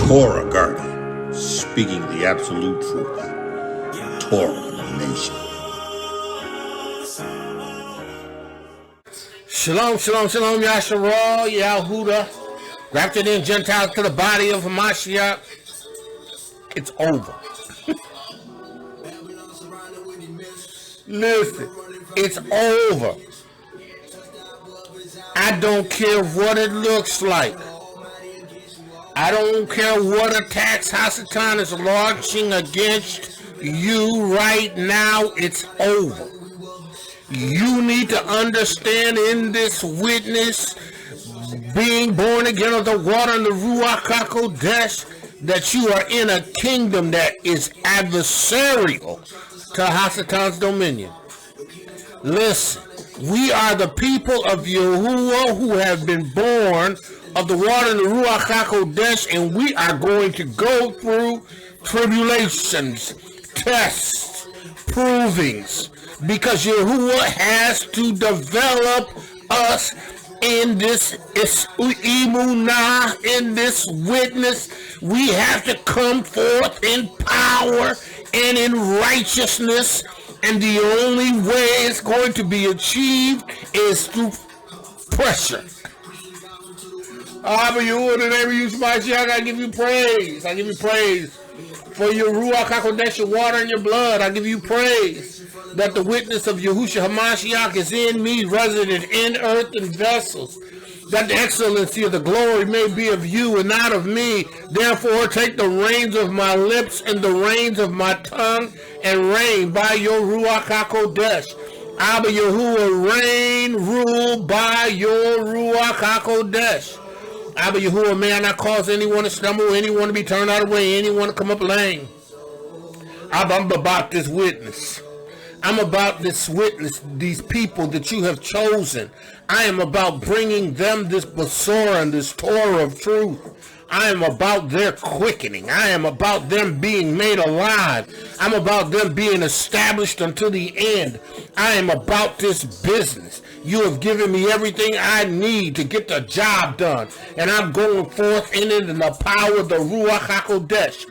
Torah guardian, speaking the absolute truth. Torah nation. Shalom, shalom, shalom, Yasharah, Yahuah, grafted in Gentiles to the body of Hamashiach. It's over. Listen, it's over. I don't care what it looks like. I don't care what attacks Hasatan is launching against you right now. It's over. You need to understand in this witness, being born again of the water and the Ruach HaKodesh, that you are in a kingdom that is adversarial to Hasatan's dominion. Listen, we are the people of Yahuah who have been born of the water and the Ruach HaKodesh, and we are going to go through tribulations, tests, provings, because Yahuah has to develop us in this emunah, in this witness. We have to come forth in power and in righteousness, and the only way it's going to be achieved is through pressure. But you, in the name of Yeshua, I give you praise. I give you praise for your Ruach HaKodesh, your water and your blood. I give you praise that the witness of Yahushua Hamashiach is in me, resident in earthen vessels, that the excellency of the glory may be of you and not of me. Therefore, take the reins of my lips and the reins of my tongue, and reign by your Ruach HaKodesh. Abba Yahuah, reign, rule by your Ruach HaKodesh. Abba Yahuah, may I not cause anyone to stumble, anyone to be turned out of the way, anyone to come up lame. Abba, I'm about this witness. I'm about this witness, these people that you have chosen. I am about bringing them this Besorah and this Torah of truth. I am about their quickening. I am about them being made alive. I'm about them being established until the end. I am about this business. You have given me everything I need to get the job done. And I'm going forth in it in the power of the Ruach HaKodesh.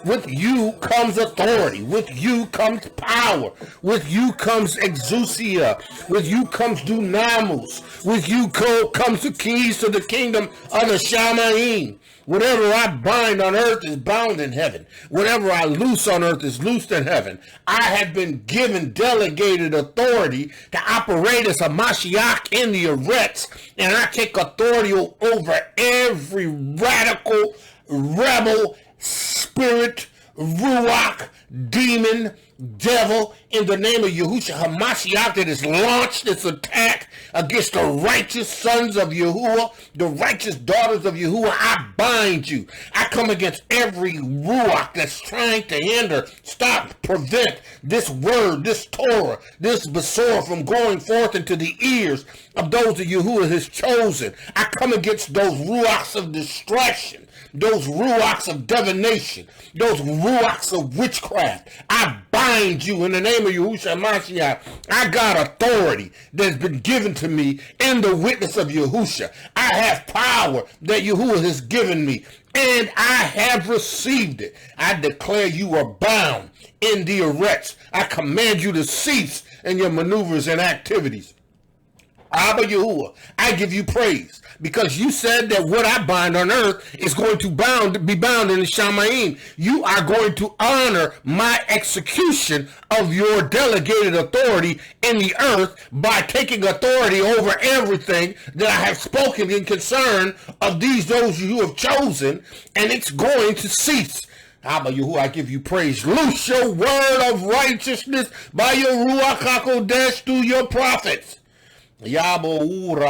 With you comes authority. With you comes power. With you comes exousia. With you comes dunamus. With you comes the keys to the kingdom of the Shamayim. Whatever I bind on earth is bound in heaven. Whatever I loose on earth is loosed in heaven. I have been given delegated authority to operate as a Mashiach in the arets, and I take authority over every radical, rebel, spirit, ruach, demon, devil, in the name of Yahushua Hamashiach, that has launched its attack against the righteous sons of Yahuah, the righteous daughters of Yahuah. I bind you. I come against every ruach that's trying to hinder, stop, prevent this word, this Torah, this Besorah from going forth into the ears of those that Yahuah has chosen. I come against those ruachs of distraction, those ruachs of divination, those ruachs of witchcraft. I bind you in the name of Yahushua Mashiach. I got authority that's been given to me in the witness of Yahushua. I have power that Yahuah has given me, and I have received it. I declare you are bound in the arrest. I command you to cease in your maneuvers and activities. Abba Yahuah, I give you praise, because you said that what I bind on earth is going to be bound in the Shamayim. You are going to honor my execution of your delegated authority in the earth by taking authority over everything that I have spoken in concern of those you have chosen, and it's going to cease. Abba Yahuah, I give you praise. Loose your word of righteousness by your Ruach HaKodesh through your prophets. Yahuah,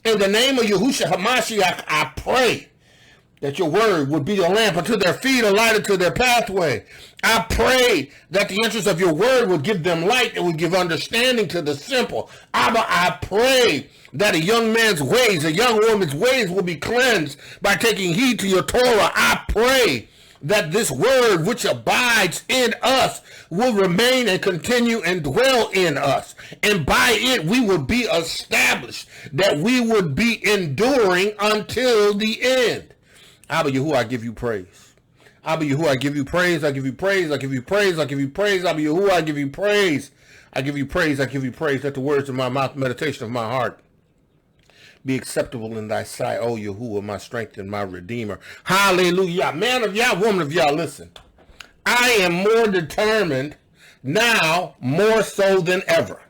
in the name of Yahushua Hamashiach, I pray that your word would be a lamp unto their feet, a light unto their pathway. I pray that the entrance of your word would give them light and would give understanding to the simple. Abba, I pray that a young man's ways, a young woman's ways will be cleansed by taking heed to your Torah. I pray that this word which abides in us will remain and continue and dwell in us. And by it we will be established, that we would be enduring until the end. Abba Yahuah, I give you praise. Abba Yahuah, I give you praise. I give you praise. I give you praise. I give you praise. Abba Yahuah, I give you praise. I give you praise. I give you praise. Let the words of my mouth, meditation of my heart, be acceptable in thy sight, O Yahuah, my strength and my redeemer. Hallelujah. Man of Yah, woman of Yah, listen. I am more determined now, more so than ever.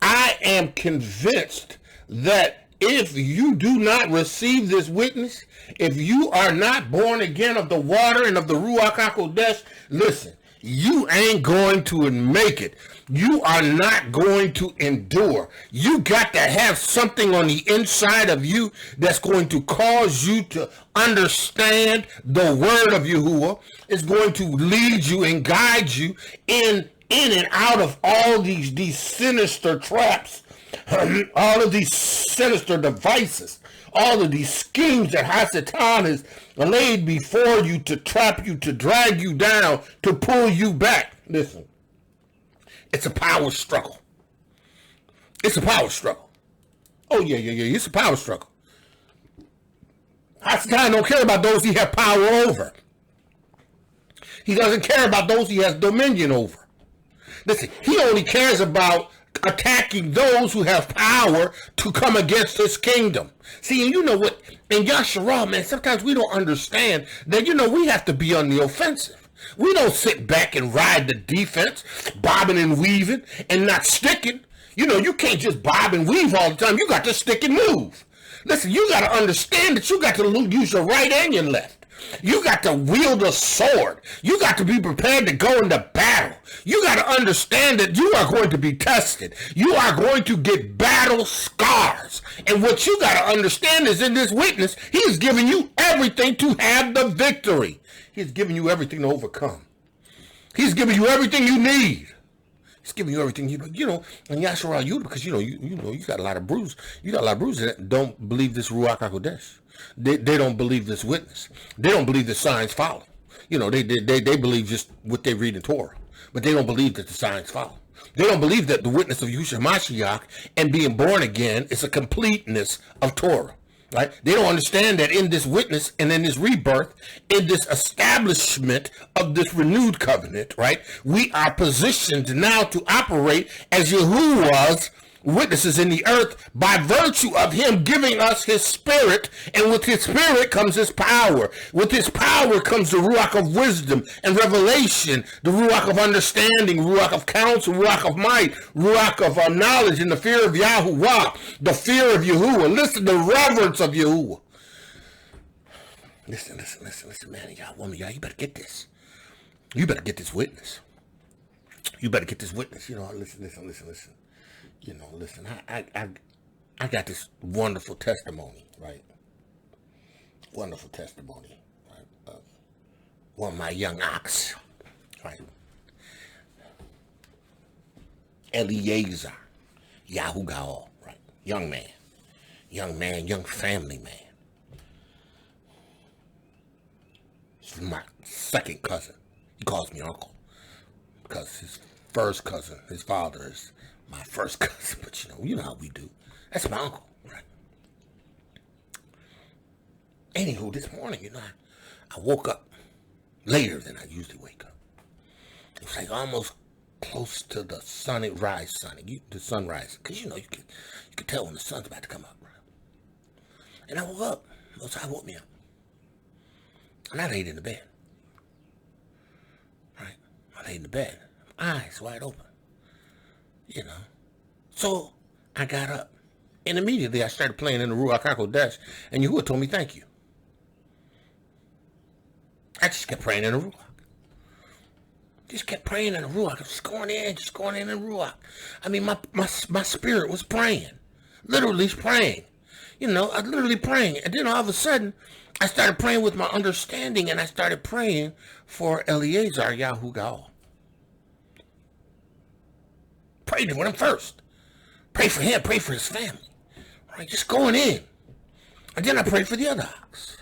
I am convinced that if you do not receive this witness, if you are not born again of the water and of the Ruach HaKodesh, listen, you ain't going to make it. You are not going to endure. You got to have something on the inside of you that's going to cause you to understand the word of Yahuah. It's going to lead you and guide you in and out of all these sinister traps, all of these sinister devices, all of these schemes that Hasatan has laid before you to trap you, to drag you down, to pull you back. Listen. It's a power struggle. It's a power struggle. Oh, yeah. It's a power struggle. Hasatan don't care about those he has power over. He doesn't care about those he has dominion over. Listen, he only cares about attacking those who have power to come against his kingdom. See, and you know what? In Yasharah, man, sometimes we don't understand that, we have to be on the offensive. We don't sit back and ride the defense, bobbing and weaving and not sticking. You can't just bob and weave all the time. You got to stick and move. Listen, you got to understand that you got to use your right and your left. You got to wield a sword. You got to be prepared to go into battle. You got to understand that you are going to be tested. You are going to get battle scars. And what you got to understand is in this witness, he's giving you everything to have the victory. He's giving you everything to overcome. He's giving you everything you need. He's giving you everything and Yasharah, because you got a lot of bruises. You got a lot of bruises that don't believe this Ruach HaKodesh. They don't believe this witness. They don't believe the signs follow. They believe just what they read in Torah, but they don't believe that the signs follow. They don't believe that the witness of Yahushua Mashiach and being born again is a completeness of Torah. Right? They don't understand that in this witness and in this rebirth, in this establishment of this renewed covenant, right, we are positioned now to operate as Yahuwah's witnesses in the earth by virtue of him giving us his spirit, and with his spirit comes his power. With his power comes the Ruach of wisdom and revelation, the Ruach of understanding, Ruach of counsel, Ruach of might, Ruach of knowledge, and the fear of Yahuah, the fear of Yahuah. Listen, the reverence of Yahuah. Listen, man, y'all, woman, y'all, you better get this. You better get this witness. You better get this witness. Listen. Listen, I got this wonderful testimony, right? Wonderful testimony, right? Of one of my young ox, right? Eliezer, Yahuah, right? Young man, young family man. He's my second cousin. He calls me uncle because his first cousin, his father, is my first cousin, but you know how we do. That's my uncle, right? Anywho, this morning, I woke up later than I usually wake up. It was like almost close to the sunrise, because you can tell when the sun's about to come up, right? And I woke up. Outside woke me up, and I laid in the bed. Right? I laid in the bed, eyes wide open. So I got up, and immediately I started playing in the Ruach HaKodesh, and Yahuah told me thank you. I just kept praying in the Ruach. Just kept praying in the Ruach. Just going in the Ruach. I mean, my spirit was praying, literally praying. I was literally praying, and then all of a sudden, I started praying with my understanding, and I started praying for Eliezer Yahuah. Pray for him first. Pray for him. Pray for his family. All right, just going in. And then I prayed for the other ox.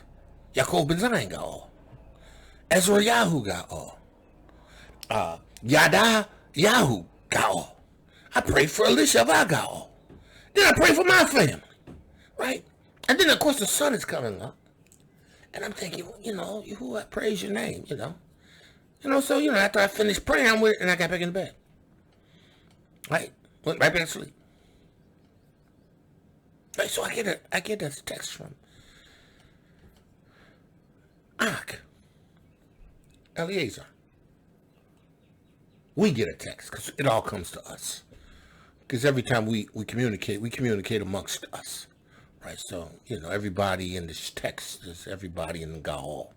Yaakov ben Zion Gaal. Yahuah got all. Yahuah got all. I prayed for Iyov, I got all. Then I prayed for my family, right? And then, of course, the sun is coming up. And I'm thinking, Yahuah, I praise your name, so, after I finished praying, and I got back in bed. Right? Went right back to sleep. Right, so I get a text from Eliezer. We get a text because it all comes to us. Because every time we communicate amongst us. Right, so, everybody in this text is everybody in the Gaul.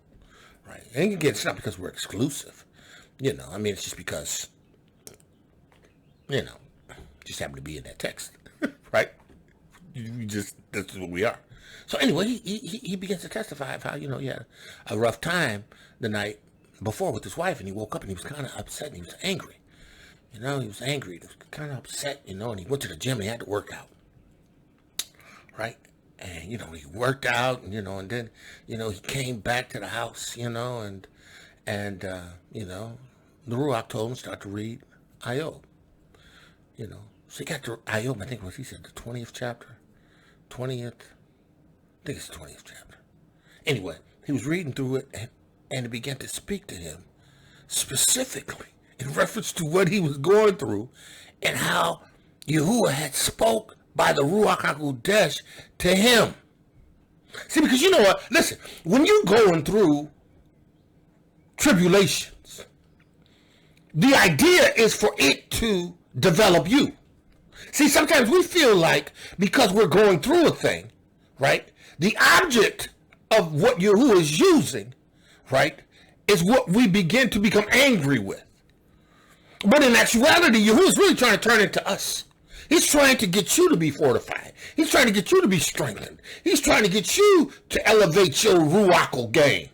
Right, and again, it's not because we're exclusive. It's just because, just happen to be in that text. Right? That's what we are. So anyway, he begins to testify of how, he had a rough time the night before with his wife, and he woke up and he was kind of upset and he was angry. He was angry, he was kind of upset, and he went to the gym and he had to work out. Right? And, he worked out, and, and then, he came back to the house, and the Ruach told him to start to read Iyov. So he got to Iyov, I think he said the 20th chapter. 20th, I think it's the 20th chapter. Anyway, he was reading through it, and it began to speak to him specifically in reference to what he was going through and how Yahuah had spoke by the Ruach HaKodesh to him. See, because you know what? Listen, when you're going through tribulations, the idea is for it to develop you. See, sometimes we feel like because we're going through a thing, right, the object of what Yahuah is using, right, is what we begin to become angry with. But in actuality, Yahuah is really trying to turn it to us. He's trying to get you to be fortified. He's trying to get you to be strengthened. He's trying to get you to elevate your Ruachal game.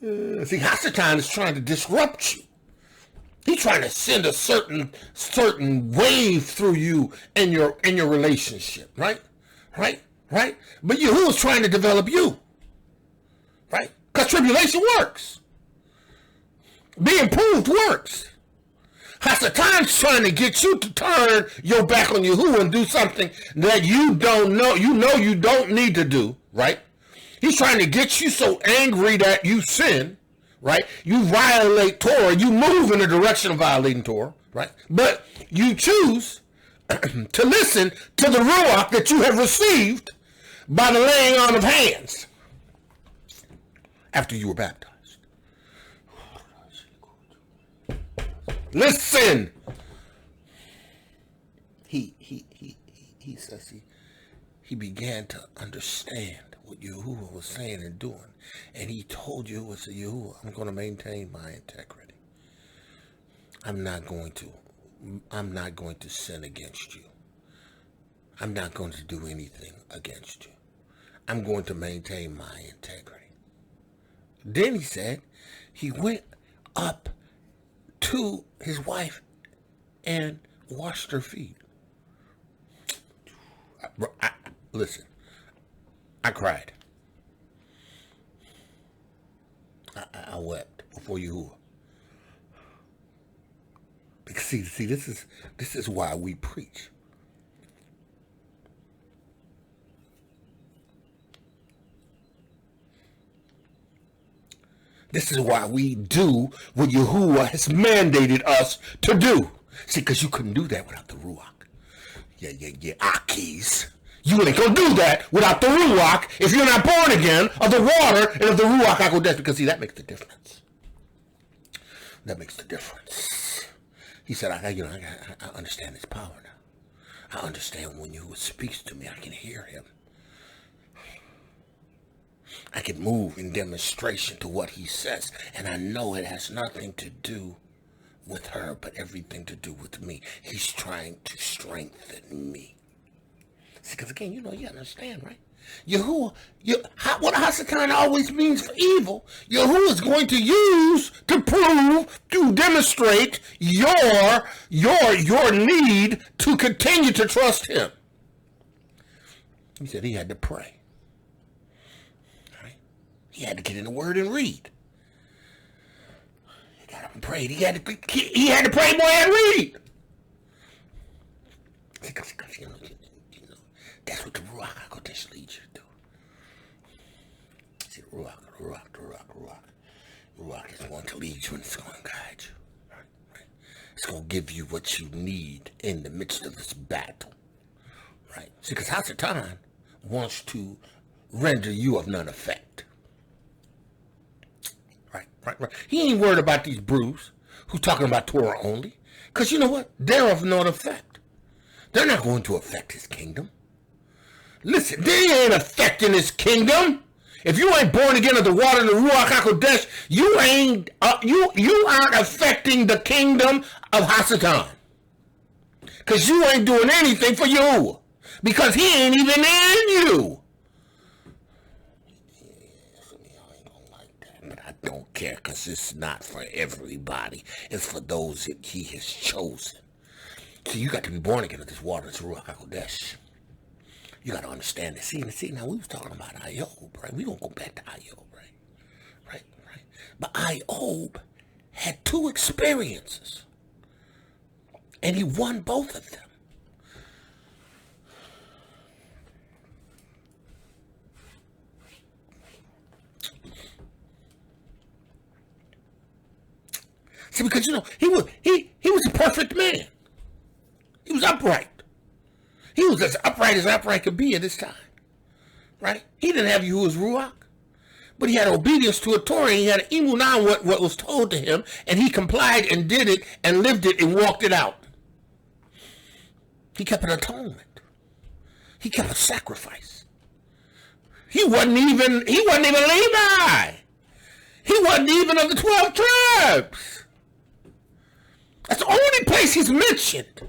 See, Hasatan is trying to disrupt you. He's trying to send a certain wave through you in your relationship, right? Right? But Yahuah is trying to develop you, right? Because tribulation works. Being proved works. Hasatan's trying to get you to turn your back on Yahuah and do something that you don't know. You don't need to do, right? He's trying to get you so angry that you sin, right? You violate Torah. You move in the direction of violating Torah, right? But you choose to listen to the Ruach that you have received by the laying on of hands after you were baptized. Listen. He says he began to understand what Yahuah was saying and doing, and he told Yahuah, I'm going to maintain my integrity. I'm not going to sin against you. I'm not going to do anything against you. I'm going to maintain my integrity. Then he said he went up to his wife and washed her feet. Listen, I cried. I wept before Yahuah. Because see, this is why we preach. This is why we do what Yahuah has mandated us to do. See, because you couldn't do that without the Ruach. Yeah, Akis. You ain't gonna do that without the Ruach if you're not born again of the water and of the Ruach HaKodesh. Because see, that makes the difference. That makes the difference. He said, I understand his power now. I understand when Yahuah speaks to me, I can hear him. I can move in demonstration to what he says. And I know it has nothing to do with her, but everything to do with me. He's trying to strengthen me. See, because again, you understand, right? Yahuah, what Hasatan always means for evil, Yahuah is going to use to prove, to demonstrate your need to continue to trust him. He said he had to pray. He had to get in the Word and read. He got up and prayed. He had to pray more and read. Because that's what the Ruach HaKodesh leads you to do. See, the Ruach is going to lead you and it's going to guide you. Right? It's going to give you what you need in the midst of this battle. Right? See, because Hasatan wants to render you of none effect. Right. He ain't worried about these brews who talking about Torah only. Because you know what? They're of none effect. They're not going to affect his kingdom. Listen, they ain't affecting his kingdom. If you ain't born again of the water and the Ruach HaKodesh, you aren't affecting the kingdom of Hasatan. Because you ain't doing anything for you. Because he ain't even in you. But I don't care, because it's not for everybody. It's for those that he has chosen. So you got to be born again of this water, this Ruach HaKodesh. You got to understand this. See, now we was talking about Iyov, right? We going to go back to Iyov, right? But Iyov had two experiences. And he won both of them. See, because, he was a perfect man. He was upright. He was as upright could be at this time. Right? He didn't have Yahuah's Ruach. But he had obedience to a Torah. And he had an emunah on what was told to him. And he complied and did it and lived it and walked it out. He kept an atonement. He kept a sacrifice. He wasn't even Levi. He wasn't even of the 12 tribes. That's the only place he's mentioned.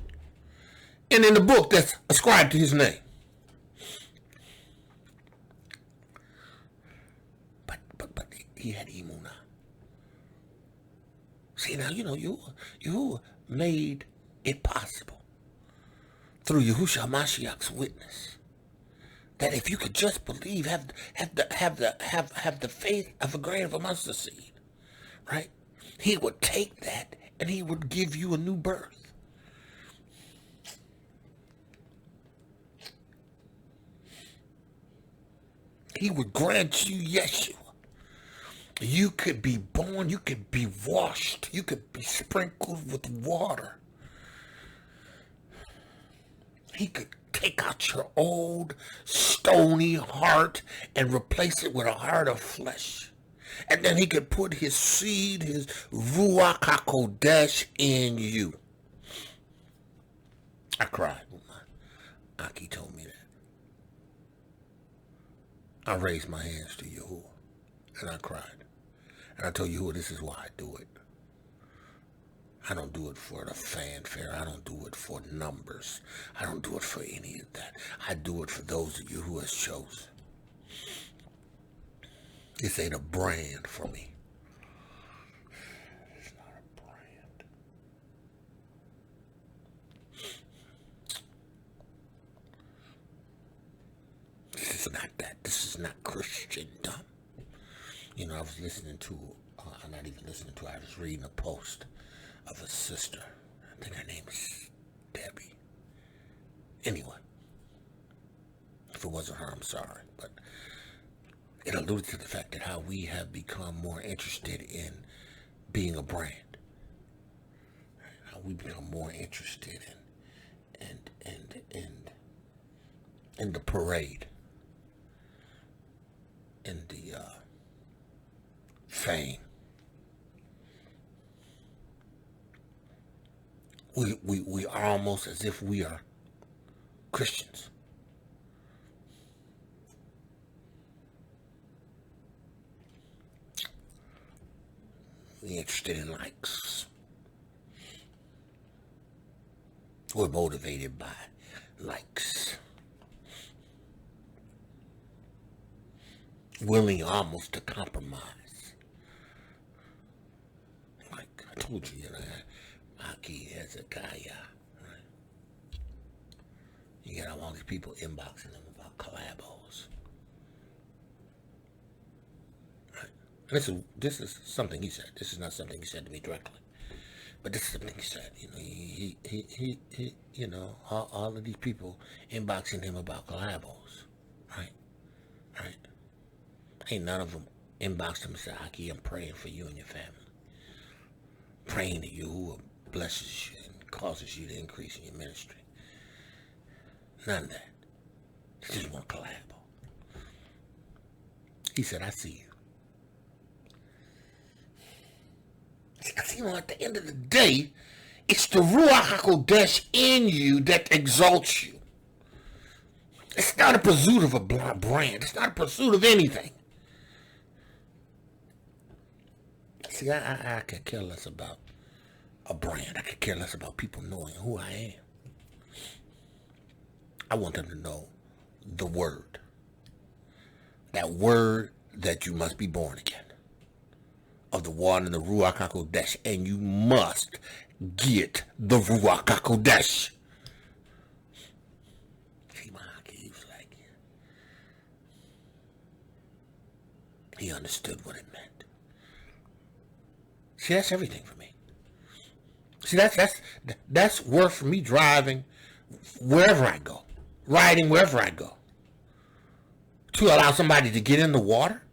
And in the book that's ascribed to his name. But he had emunah. See, now, Yahuah made it possible through Yahushua HaMashiach's witness that if you could just believe, have the faith of a grain of a mustard seed, right? He would take that and he would give you a new birth. He would grant you Yeshua. You could be born, you could be washed, you could be sprinkled with water. He could take out your old stony heart and replace it with a heart of flesh. And then he could put his seed, his Ruach HaKodesh in you. I cried when my Aki told me that. I raised my hands to Yahuah, and I cried. And I told Yahuah, this is why I do it. I don't do it for the fanfare. I don't do it for numbers. I don't do it for any of that. I do it for those of you who has chosen. This ain't a brand for me. It's not a brand. This is not that. This is not Christendom. I was listening to, I'm not even listening to, I was reading a post of a sister. I think her name is Debbie. Anyway, if it wasn't her, I'm sorry. But it alluded to the fact that how we have become more interested in being a brand. How we become more interested in the parade. In the fame. We are almost as if we are Christians. We're interested in likes. We're motivated by likes. Willing almost to compromise. Like I told you, Aki Hezekiah, right? You got all these people inboxing them about collabos. This is something he said. This is not something he said to me directly, but this is something he said. He all of these people inboxing him about collabos, right? Right? Ain't none of them inboxed him and said, Aki, I'm praying for you and your family. Praying that Yahuah blesses you and causes you to increase in your ministry. None of that. He just want collabo. He said, I see you. Because, at the end of the day, it's the Ruach HaKodesh in you that exalts you. It's not a pursuit of a brand. It's not a pursuit of anything. See, I could care less about a brand. I could care less about people knowing who I am. I want them to know the word. That word that you must be born again. Of the water and the Ruach HaKodesh. And you must get the Ruach HaKodesh. See, my Aki was like, he understood what it meant. See, that's everything for me. See, that's worth me driving wherever I go, riding wherever I go, to allow somebody to get in the water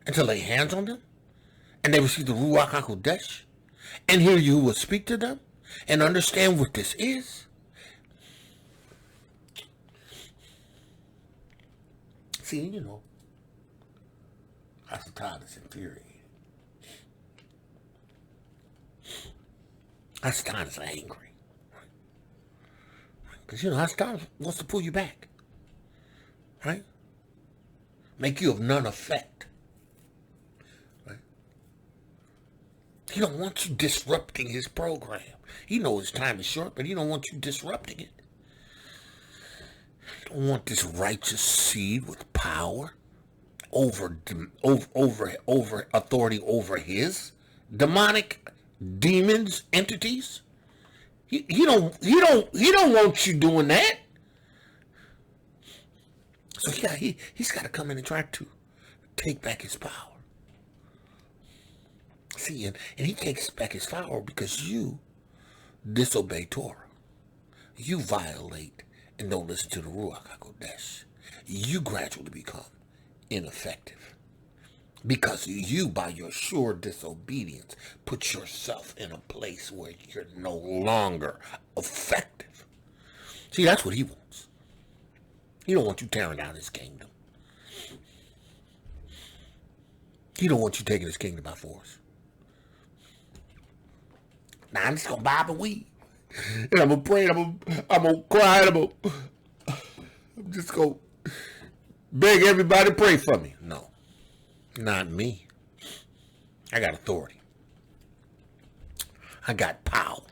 and to lay hands on them, and they receive the Ruach HaKodesh, and hear you will speak to them and understand what this is. See, Hasatan is infuriated. Hasatan is angry. Because, Hasatan wants to pull you back. Right? Make you of none effect. Right? He don't want you disrupting his program. He knows his time is short, but he don't want you disrupting it. He don't want this righteous seed with power over authority over his demonic demons, entities. He don't want you doing that. So yeah, he's got to come in and try to take back his power. See, and he takes back his power because you disobey Torah. You violate and don't listen to the Ruach HaKodesh. You gradually become ineffective. Because you, by your sure disobedience, put yourself in a place where you're no longer effective. See, that's what he wants. He don't want you tearing down his kingdom. He don't want you taking his kingdom by force. Now, I'm just going to bob and weave. And I'm going to pray, I'm going to cry, I'm just going to beg everybody to pray for me. No. Not me. I got authority. I got power.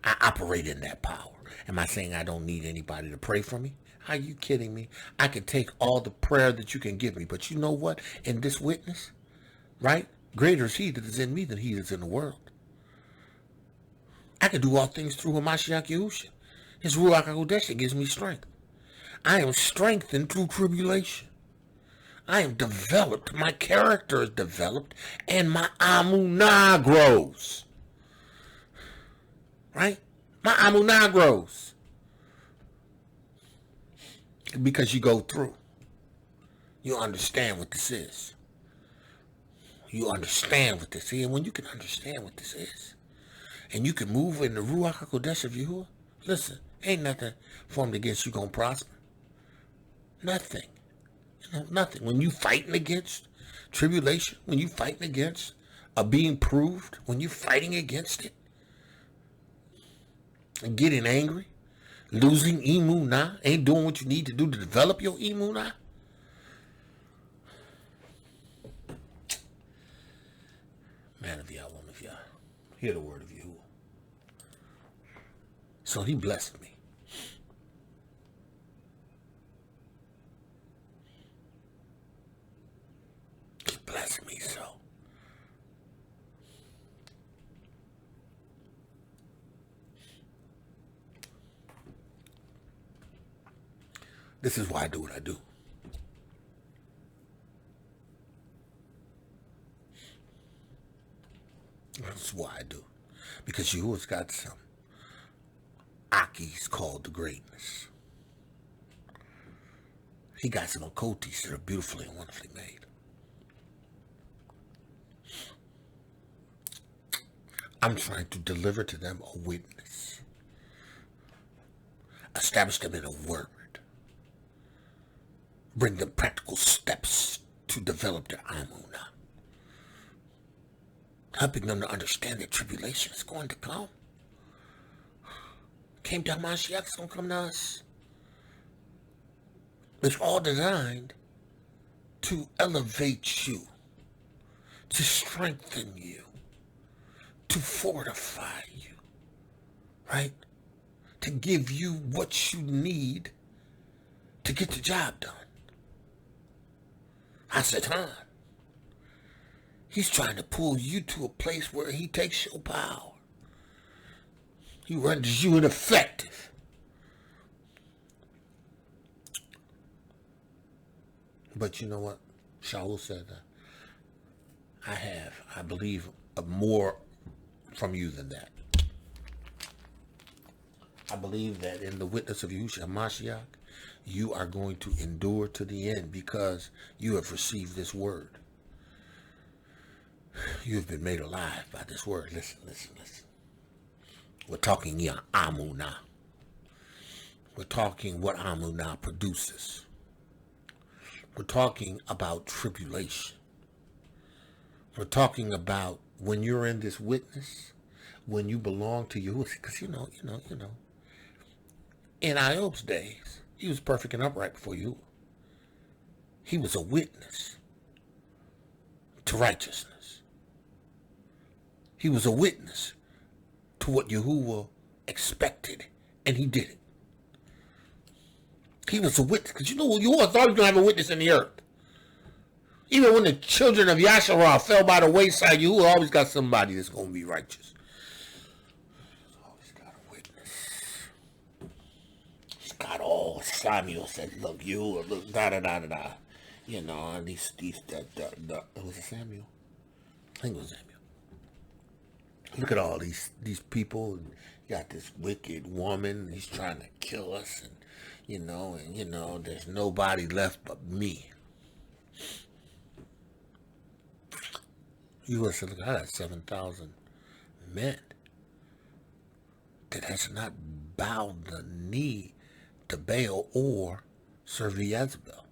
I operate in that power. Am I saying I don't need anybody to pray for me? Are you kidding me? I can take all the prayer that you can give me. But you know what? In this witness, right? Greater is he that is in me than he that is in the world. I can do all things through Hamashiach Yahushua. His Ruach HaKodesh that gives me strength. I am strengthened through tribulation. I am developed. My character is developed. And my amunah grows. Right? My amunah grows. Because you go through. You understand what this is. You understand what this is. And when you can understand what this is, and you can move in the Ruach HaKodesh of Yahuah, listen, ain't nothing formed against you gonna prosper. Nothing. Nothing. When you fighting against tribulation, when you fighting against being proved, when you fighting against it, and getting angry, losing imunah, ain't doing what you need to do to develop your imunah. Man of Yah, woman of Yah, hear the word of Yahuah. So he blessed me. He blessed me so. This is why I do what I do. is why I do. Because Yahuah's got some Akis called the greatness. He got some Okotis that are beautifully and wonderfully made. I'm trying to deliver to them a witness. Establish them in a word. Bring them practical steps to develop their Amunah. Helping them to understand that tribulation is going to come. Came down Mashiach, it's going to come to us. It's all designed to elevate you, to strengthen you, to fortify you, right? To give you what you need to get the job done. Hasatan. He's trying to pull you to a place where he takes your power. He renders you ineffective. But you know what? Shaul said, I believe, more from you than that. I believe that in the witness of Yahushua HaMashiach, you are going to endure to the end because you have received this word. You have been made alive by this word. Listen. We're talking Amunah. We're talking what Amunah produces. We're talking about tribulation. We're talking about when you're in this witness, when you belong to Yahuwah. Because you know. In Iyov's days, he was perfect and upright before Yahuwah. He was a witness to righteousness. He was a witness to what Yahuwah expected, and he did it. He was a witness, because you know Yahuwah thought he was going to have a witness in the earth. Even when the children of Yasharah fell by the wayside, Yahuwah always got somebody that's going to be righteous. He's always got a witness. He's got all. Samuel said, look, Yahuwah, look, da-da-da-da-da. You know, and these was it Samuel? I think it was Samuel. Look at all these people. You got this wicked woman. He's trying to kill us, and there's nobody left but me. You said, look, I got 7,000 men that has not bowed the knee to Baal or serve Jezebel.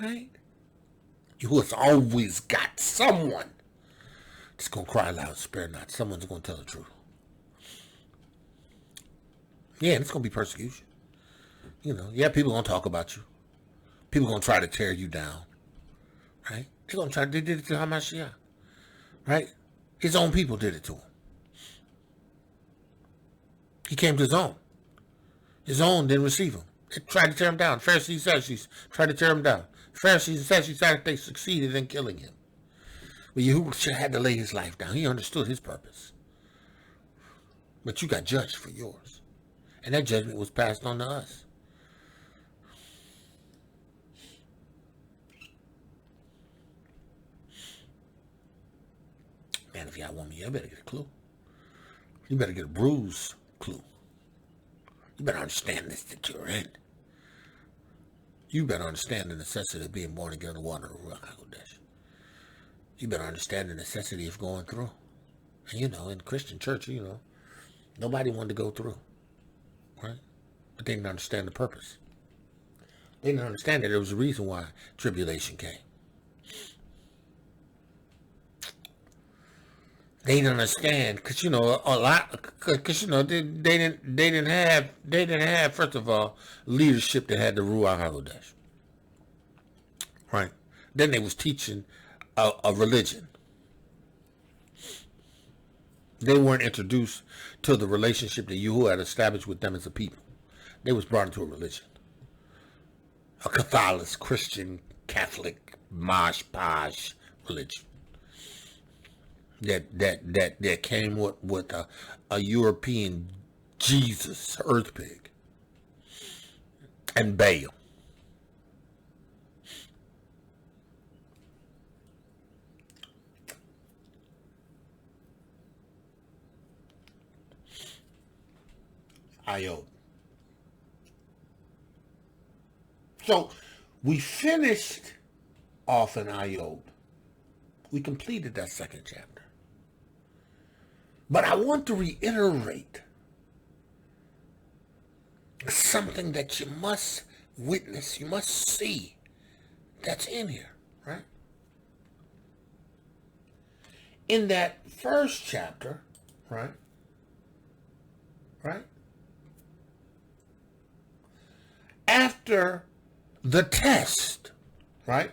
Right? You has always got someone that's going to cry loud, spare not. Someone's going to tell the truth. Yeah, and it's going to be persecution. People going to talk about you. People going to try to tear you down. Right? They did it to Hamashiach. Right? His own people did it to him. He came to his own. His own didn't receive him. They tried to tear him down. Pharisees, Sadducees tried to tear him down. Pharisees and Sadducees, they succeeded in killing him. But Yahuwah had to lay his life down. He understood his purpose. But you got judged for yours. And that judgment was passed on to us. Man, if y'all want me, you better get a clue. You better get a bruise clue. You better understand this that you're in. You better understand the necessity of being born again in the water of Ruach HaKodesh. You better understand the necessity of going through. And in Christian church, nobody wanted to go through. Right? But they didn't understand the purpose. They didn't understand that there was a reason why tribulation came. They didn't understand because a lot because they didn't have first of all leadership that had the Ruach HaKodesh. Right? Then they was teaching a religion. They weren't introduced to the relationship that Yahuwah had established with them as a people. They was brought into a religion. A Catholic, Christian, Catholic, mosh posh religion. That came with a European Jesus earth pig and Baal. Iyov. So we finished off in Iyov. We completed that second chapter. But I want to reiterate something that you must witness, you must see that's in here, right? In that first chapter, right? After the test, right?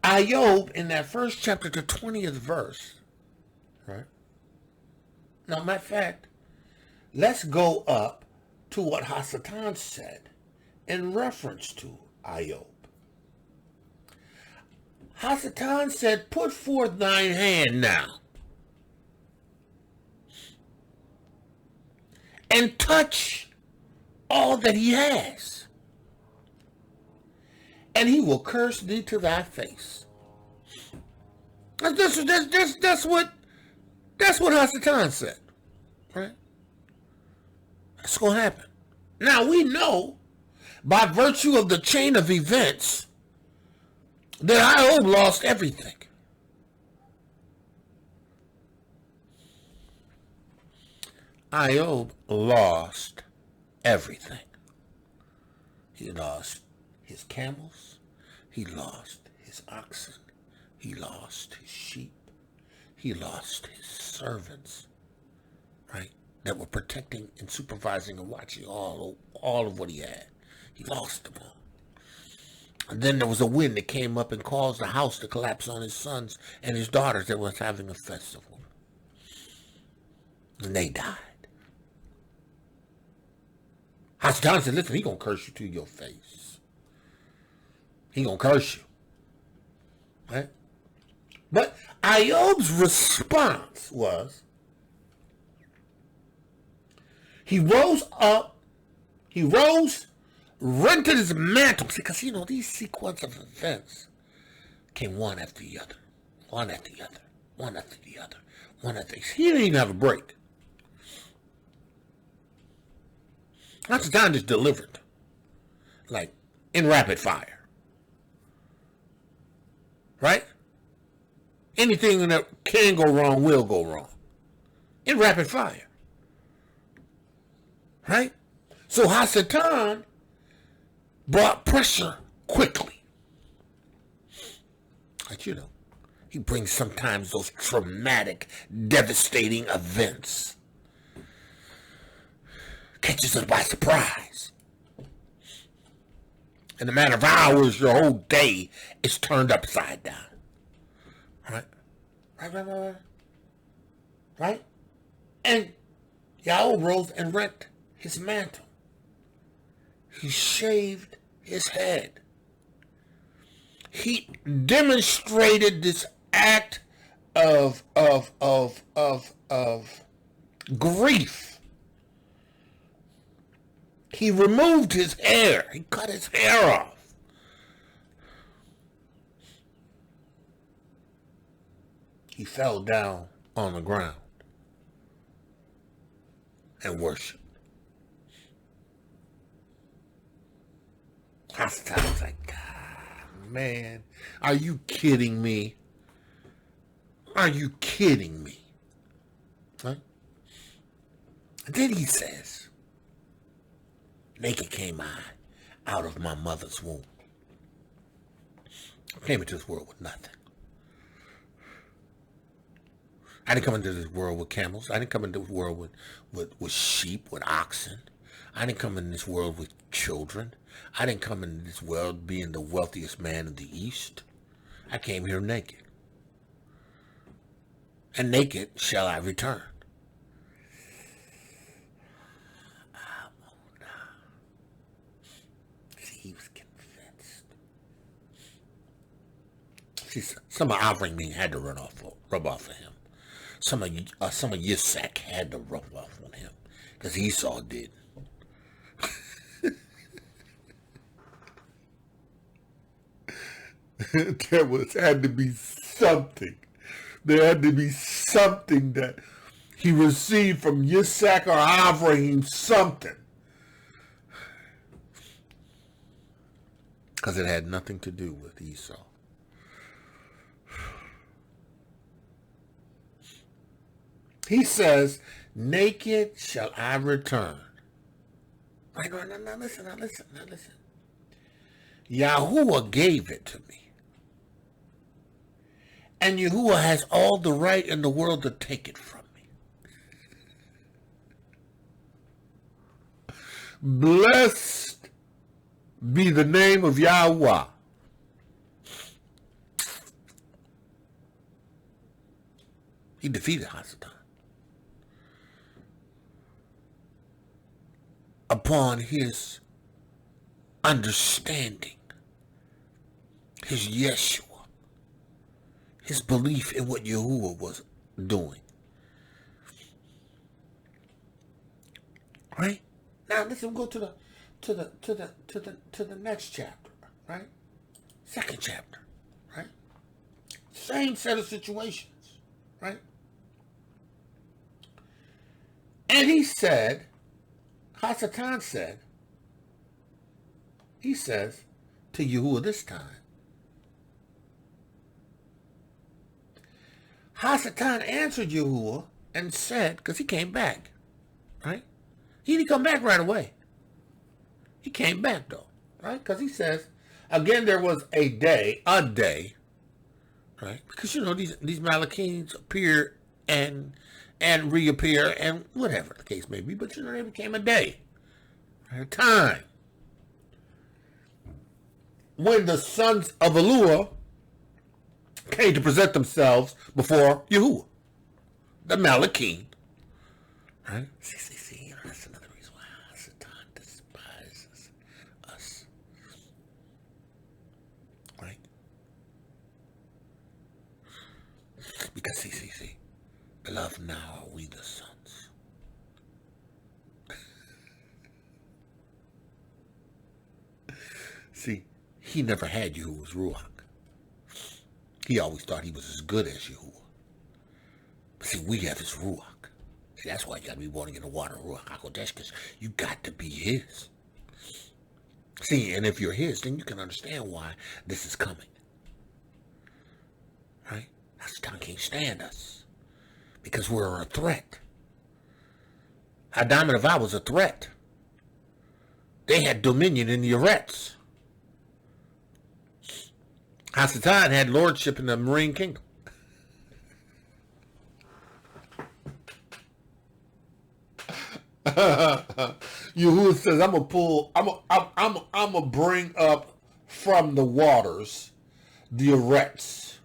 Iyov in that first chapter, the 20th verse, right? Now, matter of fact, let's go up to what Hasatan said in reference to Iyov. Hasatan said, put forth thine hand now and touch all that he has, and he will curse thee to thy face. That's what Hasatan said, right? That's going to happen. Now we know by virtue of the chain of events that Iyov lost everything. Iyov lost everything. He lost his camels. He lost his oxen. He lost his sheep. He lost his servants, right? That were protecting and supervising and watching all of what he had. He lost them all. And then there was a wind that came up and caused the house to collapse on his sons and his daughters that was having a festival. And they died. Hasatan said, listen, he going to curse you to your face. He going to curse you. Right? But Iyov's response was, he rose up, rented his mantle, because, these sequence of events came one after the other, one after the other, one after the other, one after the other. He didn't even have a break. That's time just delivered, like in rapid fire, right? Anything that can go wrong will go wrong in rapid fire, right? So Hasatan brought pressure quickly. Like, he brings sometimes those traumatic, devastating events. Catches us by surprise. In a matter of hours, your whole day is turned upside down. Right? And Yahuah rose and rent his mantle. He shaved his head. He demonstrated this act of grief. He removed his hair. He cut his hair off. He fell down on the ground and worshiped. I was like, God, man, are you kidding me? Are you kidding me? Right? And then he says, naked came I out of my mother's womb. I came into this world with nothing. I didn't come into this world with camels. I didn't come into this world with sheep, with oxen. I didn't come into this world with children. I didn't come into this world being the wealthiest man in the East. I came here naked. And naked shall I return. He was convinced. See, some of ROMAIYM had to rub off of him. Some of Yitzhak had to rub off on him because Esau did. There had to be something. There had to be something that he received from Yitzhak or Avraham something. Because it had nothing to do with Esau. He says, naked shall I return. Right, now listen. Yahuah gave it to me. And Yahuah has all the right in the world to take it from me. Blessed be the name of Yahuah. He defeated Hasatan. Upon his understanding, his Yeshua, his belief in what Yahuah was doing. Right? Now listen, we'll go to the next chapter, right? Second chapter, right? Same set of situations, right? And he said, Hasatan said, he says to Yahuah this time, Hasatan answered Yahuah and said, because he came back, right? He didn't come back right away. He came back though, right? Because he says, again, there was a day, right? Because you know these Malachians appear and reappear and whatever the case may be, but you know they became a day, a time when the sons of Elohiym came to present themselves before Yahuah, the Malachim, right? See, that's another reason why Satan despises us, right? Because see, beloved, now are we the sons. See, he never had Yahuah's Ruach. He always thought he was as good as Yahuah. But see, we have his Ruach. See, that's why you got to be born again in the water, Ruach HaKodesh, because you got to be his. See, and if you're his, then you can understand why this is coming. Right? Hasatan can't stand us. Because we're a threat. Adam and Iyov was a threat. They had dominion in the Eretz. Hasatan had lordship in the marine kingdom. Yahuah says, I'm gonna bring up from the waters the Eretz,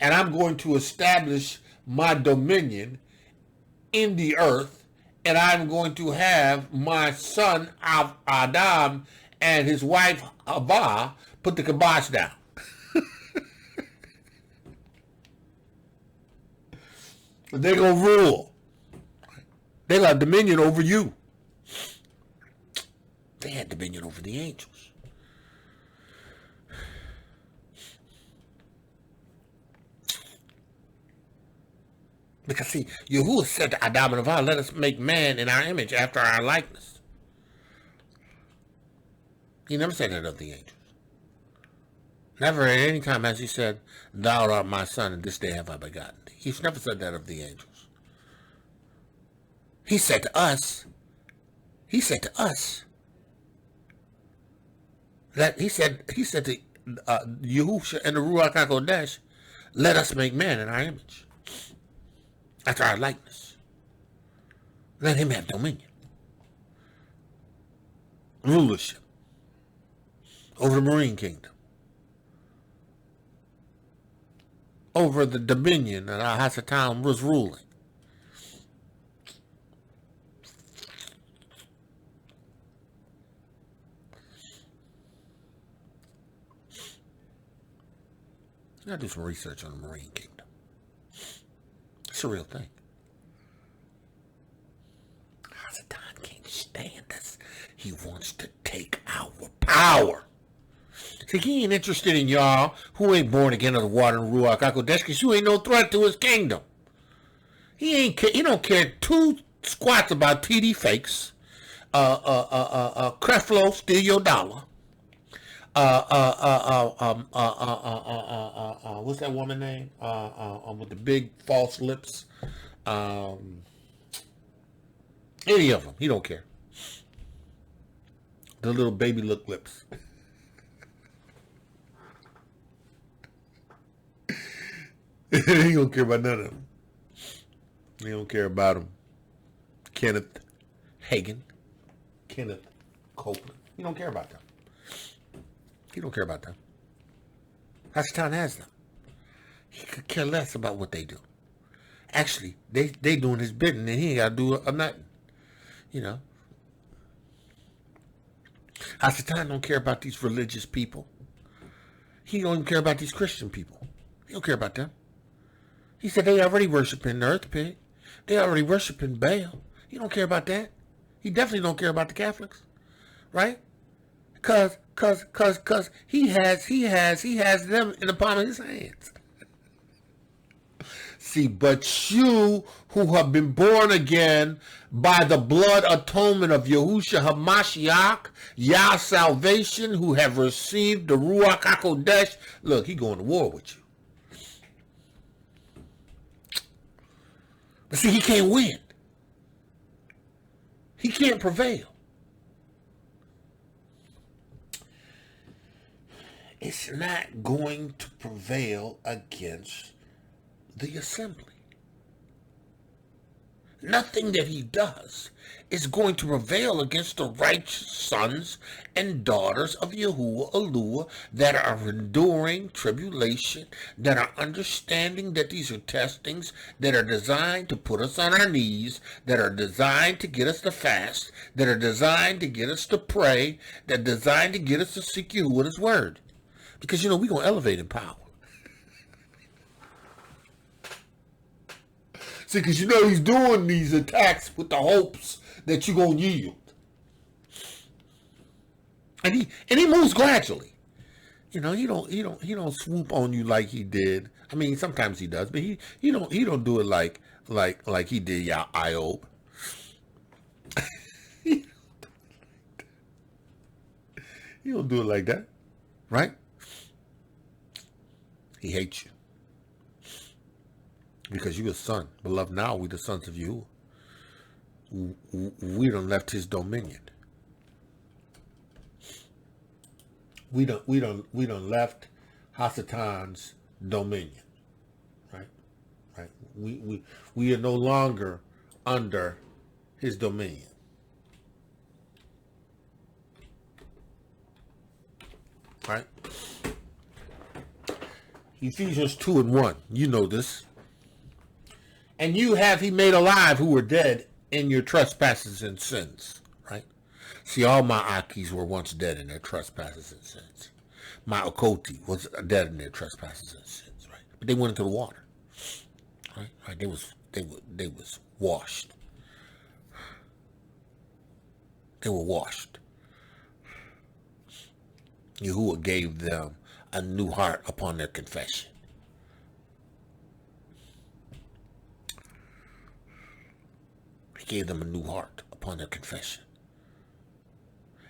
and I'm going to establish my dominion in the earth, and I'm going to have my son Adam and his wife Havah put the kibosh down. They're going to rule. They got dominion over you. They had dominion over the angels. Because see, Yahuah said to Adam and Iyov, let us make man in our image after our likeness. He never said that of the angels. Never at any time has he said, thou art my son, and this day have I begotten thee. He's never said that of the angels. He said to us, that he said to Yahushua and the Ruach HaKodesh, let us make man in our image, after our likeness. Let him have dominion, rulership over the marine kingdom, over the dominion that Hasatan was ruling. You gotta do some research on the marine kingdom. It's a real thing. Hasatan can't stand us. He wants to take our power. See, he ain't interested in y'all who ain't born again of the water and Ruach HaKodesh, because you ain't no threat to his kingdom. He don't care two squats about TD fakes. Creflo, steal your dollar. What's that woman name? With the big false lips. Any of them, he don't care. The little baby look lips. He don't care about none of them. He don't care about them. Kenneth Hagan, Kenneth Copeland. He don't care about them. He don't care about them. Hasatan has them. He could care less about what they do. Actually, they doing his bidding, and he ain't got to do nothing. You know. Hasatan don't care about these religious people. He don't even care about these Christian people. He don't care about them. He said they already worshiping the earth pig. They already worshiping Baal. He don't care about that. He definitely don't care about the Catholics, right? Cause he has them in the palm of his hands. See, but you who have been born again by the blood atonement of Yahushua HaMashiach, Yah salvation, who have received the Ruach HaKodesh, look, he going to war with you. But see, he can't win. He can't prevail. It's not going to prevail against the assembly. Nothing that he does is going to prevail against the righteous sons and daughters of Yahuah Elohiym that are enduring tribulation, that are understanding that these are testings that are designed to put us on our knees, that are designed to get us to fast, that are designed to get us to pray, that are designed to get us to seek Yahuah in his word. Because, you know, we're going to elevate in power. See, because you know he's doing these attacks with the hopes that you're going to yield. And he moves gradually. You know, he don't swoop on you like he did. I mean, sometimes he does, but he don't do it like he did Iyov. He don't do it like that. Right? He hates you. Because you're a son. Beloved, now we the sons of Yahuah. We done left his dominion. We done left Hasatan's dominion. Right? Right. We are no longer under his dominion. Right? Ephesians 2:1. You know this. And you have he made alive who were dead in your trespasses and sins. Right? See, all my Akis were once dead in their trespasses and sins. My Okoti was dead in their trespasses and sins. Right? But they went into the water. Right? Right? They was washed. They were washed. Yahuah gave them a new heart upon their confession. He gave them a new heart upon their confession.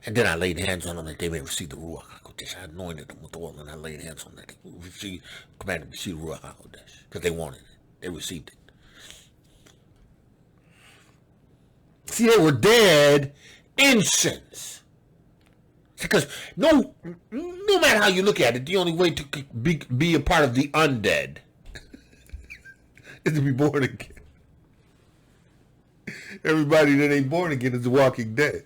And then I laid hands on them that they may receive the Ruach HaKodesh. I anointed them with oil and I laid hands on them that they commanded to receive the Ruach HaKodesh. Because they wanted it. They received it. See, they were dead in sins. Because no matter how you look at it, the only way to be a part of the undead is to be born again. Everybody that ain't born again is the walking dead.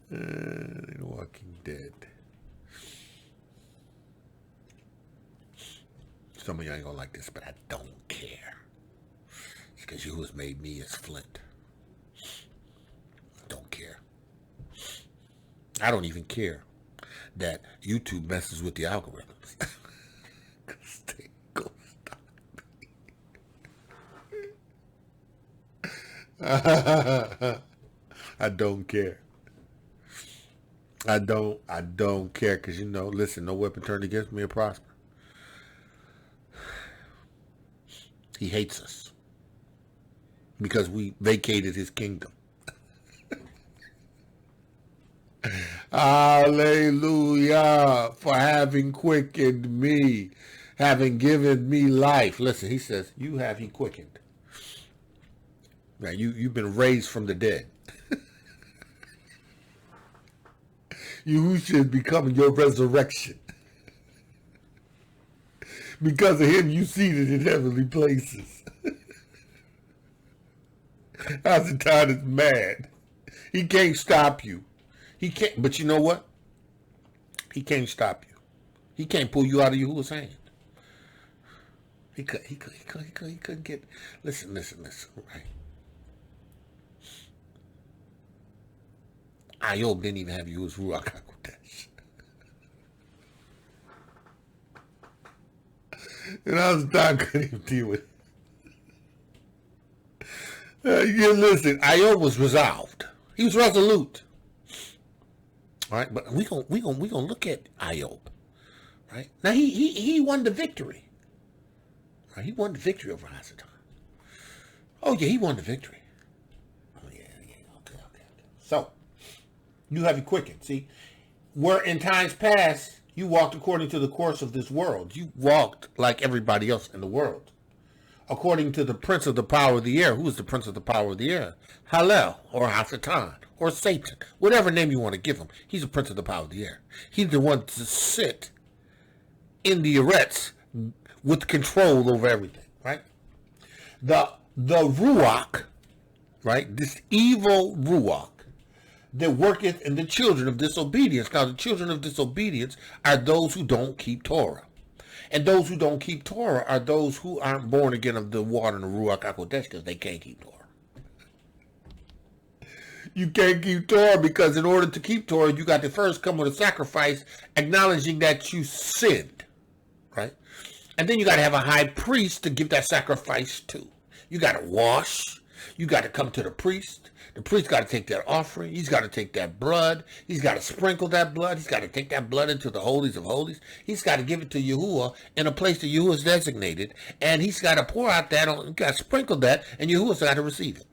The walking dead. Some of y'all ain't gonna like this, but I don't care. It's because you has made me as flint. Don't care. I don't even care that YouTube messes with the algorithms. Because they go stop me. I don't care. I don't care because, you know, listen, no weapon turned against me will prosper. He hates us because we vacated his kingdom. Hallelujah, for having quickened me, having given me life. Listen, he says, you have he quickened. Now, you've been raised from the dead. You should become your resurrection. Because of him, you seated in heavenly places. Hasatan is mad. He can't stop you. He can't, but you know what? He can't stop you. He can't pull you out of Yahuwah's hand. He couldn't get, listen, right? Iyov didn't even have Yahuwah's Ruach HaKodesh. And Hasatan couldn't even deal with it. Listen, Iyov was resolved. He was resolute. All right, but we gonna look at Iyov. Right now, he won the victory. Right, he won the victory over Hasatan. Oh yeah, he won the victory. Oh yeah, okay. So you have it quickened. See, where in times past you walked according to the course of this world. You walked like everybody else in the world, according to the prince of the power of the air. Who is the prince of the power of the air? Hallel, or Hasatan, or Satan, whatever name you want to give him. He's the prince of the power of the air. He's the one to sit in the arets with control over everything, right? The Ruach, right? This evil Ruach that worketh in the children of disobedience. Now, the children of disobedience are those who don't keep Torah. And those who don't keep Torah are those who aren't born again of the water and the Ruach HaKodesh because they can't keep Torah. You can't keep Torah because in order to keep Torah, you got to first come with a sacrifice acknowledging that you sinned, right? And then you got to have a high priest to give that sacrifice to. You got to wash. You got to come to the priest. The priest got to take that offering. He's got to take that blood. He's got to sprinkle that blood. He's got to take that blood into the holies of holies. He's got to give it to Yahuwah in a place that Yahuwah is designated. And he's got to pour out that, got to sprinkle that, and Yahuwah's got to receive it.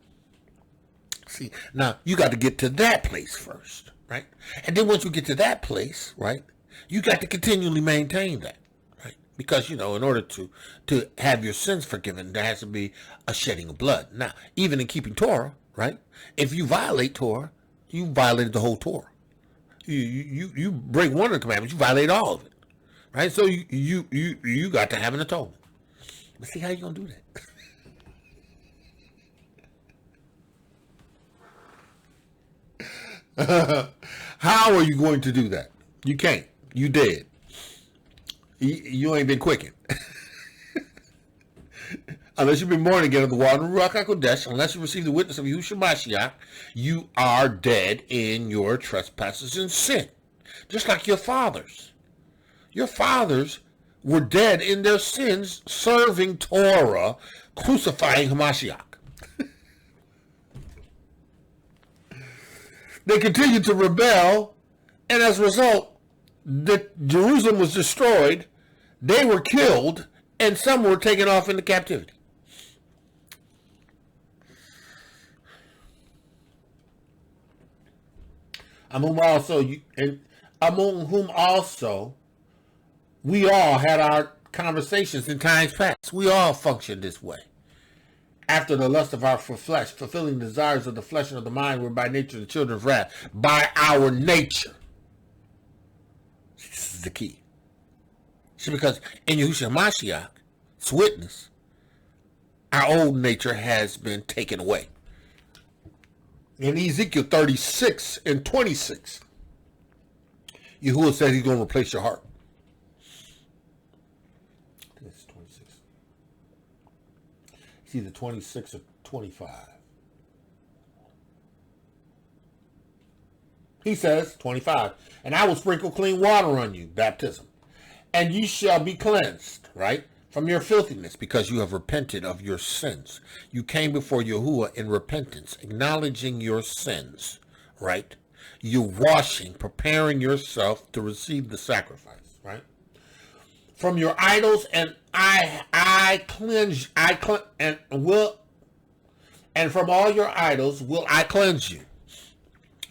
See, now you got to get to that place first, right? And then once you get to that place, right, you got to continually maintain that, right? Because, in order to have your sins forgiven, there has to be a shedding of blood. Now, even in keeping Torah, right? If you violate Torah, you violated the whole Torah. You break one of the commandments, you violate all of it, right? So you got to have an atonement. But see how you gonna do that? How are you going to do that? You can't. You dead. You ain't been quickened. Unless you've been born again of the water and Ruach HaKodesh, unless you receive the witness of Yahushua Mashiach, you are dead in your trespasses and sin. Just like your fathers. Your fathers were dead in their sins, serving Torah, crucifying Hamashiach. They continued to rebel, and as a result, Jerusalem was destroyed, they were killed, and some were taken off into captivity. Among whom also we all had our conversations in times past. We all functioned this way. After the lust of our flesh, fulfilling the desires of the flesh and of the mind, were by nature the children of wrath. By our nature. This is the key. See, because in Yahushua Mashiach's witness, our old nature has been taken away. In Ezekiel 36 and 26, Yahuwah said he's going to replace your heart. I think it's 26. It's either 26 or 25. He says, 25, and I will sprinkle clean water on you, baptism, and ye shall be cleansed, right, from your filthiness, because you have repented of your sins. You came before Yahuwah in repentance, acknowledging your sins, right? You're washing, preparing yourself to receive the sacrifice, right? from your idols, and I cleanse, and from all your idols will I cleanse you.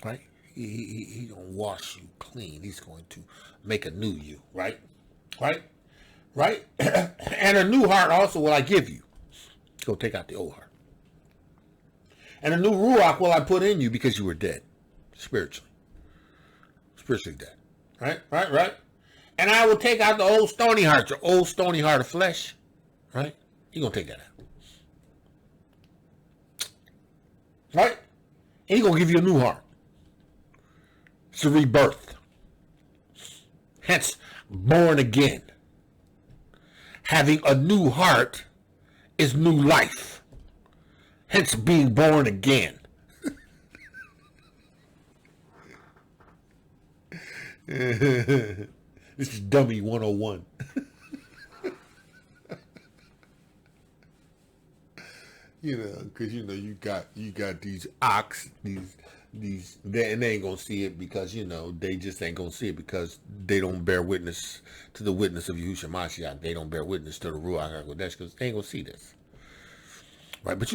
Right? He gonna wash you clean. He's going to make a new you. Right? Right? Right? And a new heart also will I give you. Go take out the old heart. And a new ruach will I put in you because you were dead. Spiritually dead. Right? And I will take out the old stony heart, your old stony heart of flesh. Right? You're going to take that out. Right? And he's going to give you a new heart. It's a rebirth. Hence, born again. Having a new heart is new life. Hence, being born again. This is Dummy 101. Because you got these ox, and they ain't gonna see it because they just ain't gonna see it because they don't bear witness to the witness of Yahushua Mashiach. They don't bear witness to the Ruach HaKodesh because they ain't gonna see this, right? But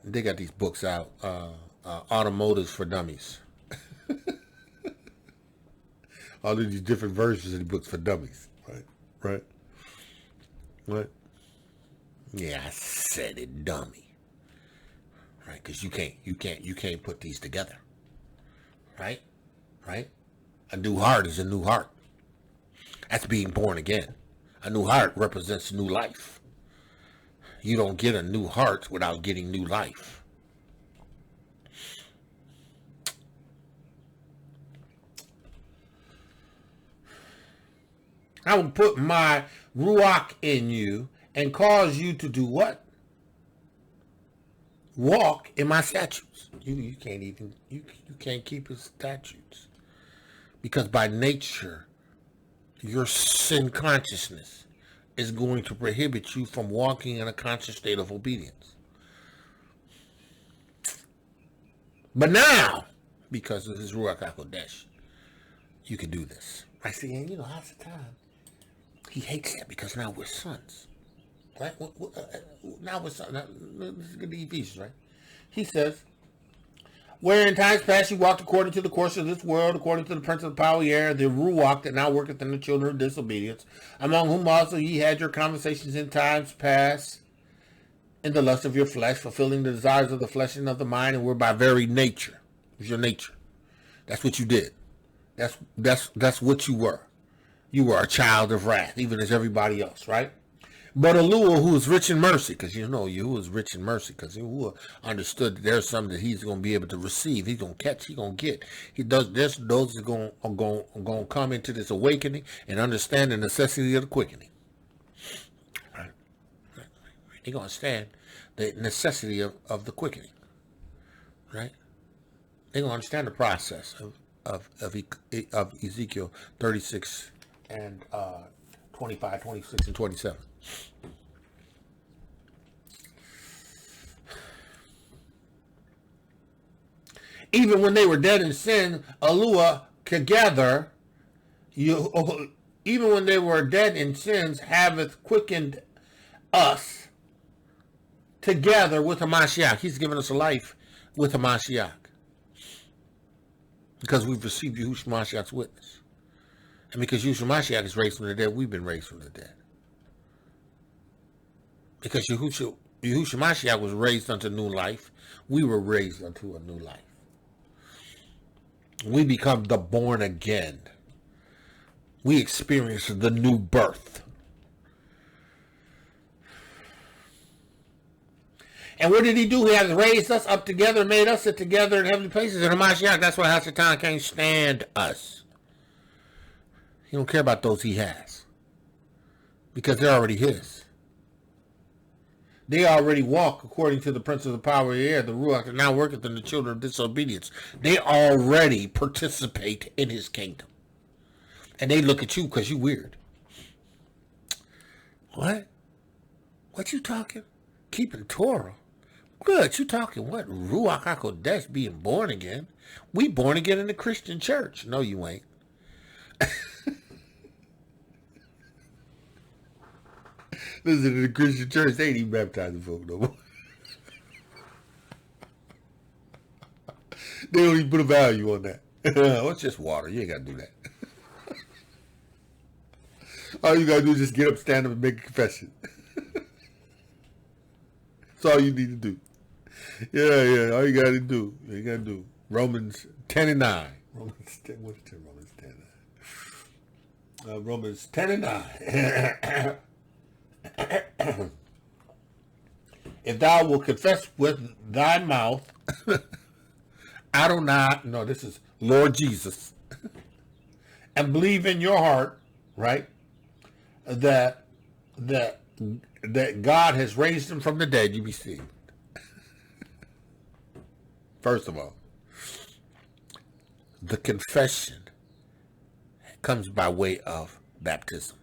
they got these books out, Automotives for Dummies. All of these different versions of the books for dummies, right? Yeah, I said it, dummy. Right? Because you can't put these together. Right? A new heart is a new heart. That's being born again. A new heart represents new life. You don't get a new heart without getting new life. I will put my ruach in you and cause you to do what? Walk in my statutes. You can't keep his statutes. Because by nature, your sin consciousness is going to prohibit you from walking in a conscious state of obedience. But now, because of his Ruach HaKodesh, you can do this. I see, and half the time, he hates that because now we're sons. Right? Now we're sons. Let's get the Ephesians, right? He says, where in times past you walked according to the course of this world, according to the prince of the power of the air, the Ruach that now worketh in the children of disobedience, among whom also ye had your conversations in times past, in the lust of your flesh, fulfilling the desires of the flesh and of the mind, and were by very nature. It was your nature. That's what you did. That's what you were. You were a child of wrath, even as everybody else, right? But Yahuah, who is rich in mercy, because Yahuah is rich in mercy, because Yahuah understood that there's something that he's going to be able to receive. He's going to catch. He's going to get. He does this. Those are going to come into this awakening and understand the necessity of the quickening. Right? They're going to understand the necessity of the quickening. Right? They're going to understand the process of Ezekiel 36 and 25, 26, and 27. Even when they were dead in sin, Yahuah together, even when they were dead in sins, haveth quickened us together with the Mashiach. He's given us a life with the Mashiach. Because we've received Yahushua Mashiach's witness. And because Yahushua Mashiach is raised from the dead, we've been raised from the dead. Because Yahushua Mashiach was raised unto new life, we were raised unto a new life. We become the born again. We experience the new birth. And what did he do? He has raised us up together, made us sit together in heavenly places in the Mashiach. That's why Hasatan can't stand us. He don't care about those he has. Because they're already his. They already walk according to the prince of the power of the air, the Ruach that now worketh in the children of disobedience. They already participate in his kingdom. And they look at you because you weird. What? What you talking? Keeping Torah? Good, you talking what? Ruach HaKodesh, being born again? We born again in the Christian church. No, you ain't. Listen to the Christian church, they ain't even baptizing folk no more. They don't even put a value on that. Well, it's just water. You ain't got to do that. All you got to do is just get up, stand up, and make a confession. That's all you need to do. Yeah. All you got to do. You got to do. Romans 10 and 9. Romans 10. What's 10? Romans 10 and 9. Romans 10 and 9. If thou wilt confess with thy mouth, this is Lord Jesus, and believe in your heart, right, that God has raised him from the dead, you be saved. First of all, the confession comes by way of baptism.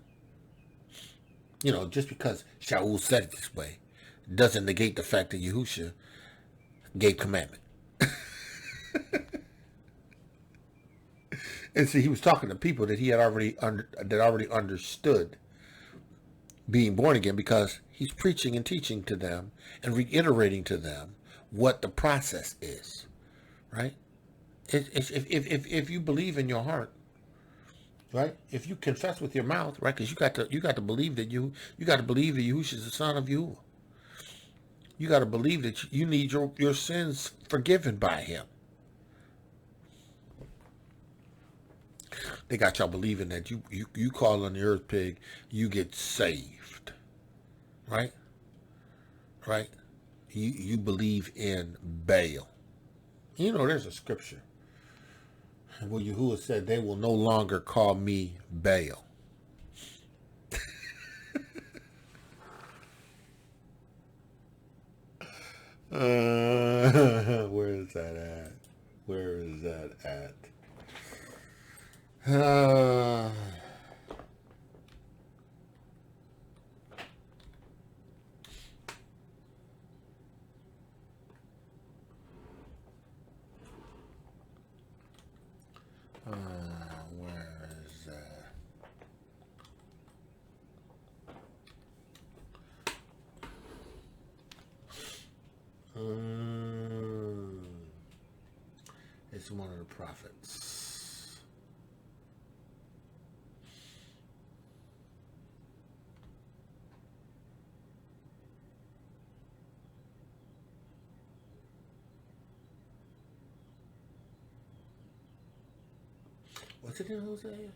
Just because Shaul said it this way doesn't negate the fact that Yahushua gave commandment. And see, he was talking to people that he had already understood being born again, because he's preaching and teaching to them and reiterating to them what the process is, right? If you believe in your heart, right? If you confess with your mouth, right? Because you got to believe that Yahushua is the son of Yahuah. You got to believe that you need your sins forgiven by him. They got y'all believing that you call on the earth pig, you get saved, right? Right? You believe in Baal. There's a scripture where Yahuwah said, they will no longer call me Baal. Where is that at? Where is that at? Where is that? It's one of the prophets. What's it in Hosea?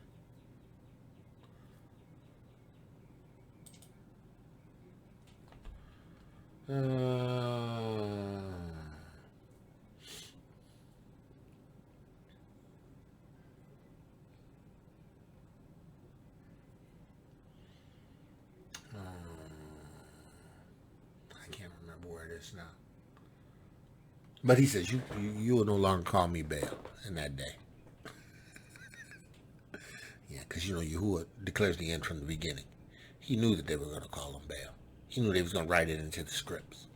I can't remember where it is now. But he says, you will no longer call me Baal in that day. Yeah, because Yahuwah declares the end from the beginning. He knew that they were going to call him Baal. He knew they was going to write it into the scripts.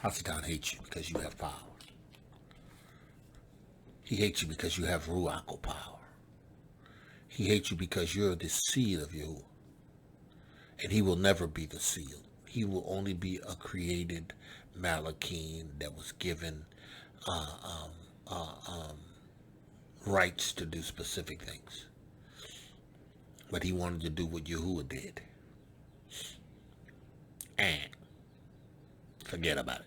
Hasatan hates you because you have power. He hates you because you have Ruach power. He hates you because you're the seed of Yahuwah. And he will never be the seed. He will only be a created Malachim that was given rights to do specific things. But he wanted to do what Yahuwah did. And forget about it.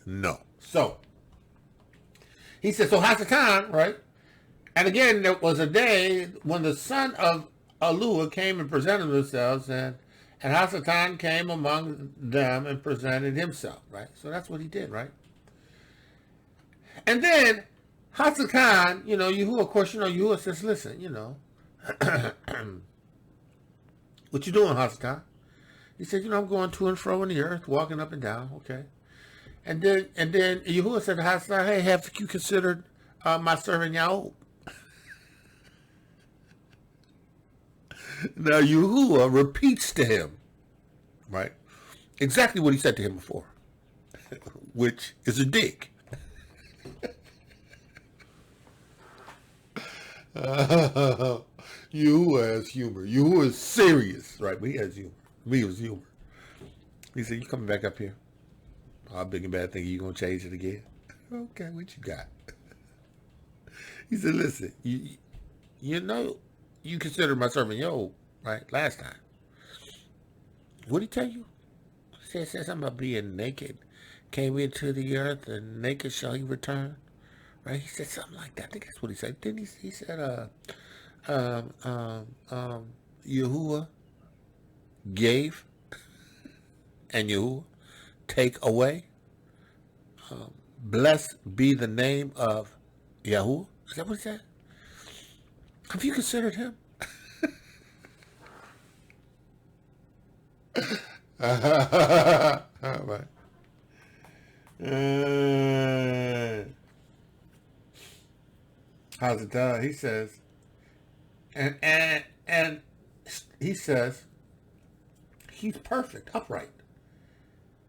No. So, he said, so Hasatan, right? And again, there was a day when the son of Elua came and presented themselves, and Hasatan came among them and presented himself, right? So that's what he did, right? And then Hasatan, Yahuwah, of course, Yahuwah says, listen, what you doing, Hasatan? He said, I'm going to and fro in the earth, walking up and down, okay? And then Yahuwah said to Hasatan, hey, have you considered my servant Yahuwah? Now Yahuwah repeats to him, right, exactly what he said to him before, which is a dig. Yahuah has humor. Yahuah is serious, right? But he has humor. Me was humor. He said, "You coming back up here? All big and bad thing, you gonna change it again?" Okay, what you got? He said, "Listen, you know, you consider my servant Job, right? Last time, what did he tell you? He said something about being naked, came into the earth, and naked shall he return." Right? He said something like that. I think that's what he said. Didn't he? He said, Yahuah gave, and Yahuah take away. Blessed be the name of Yahuah. Is that what he said? Have you considered him? All right. How's it done? He says, and he says, he's perfect, upright,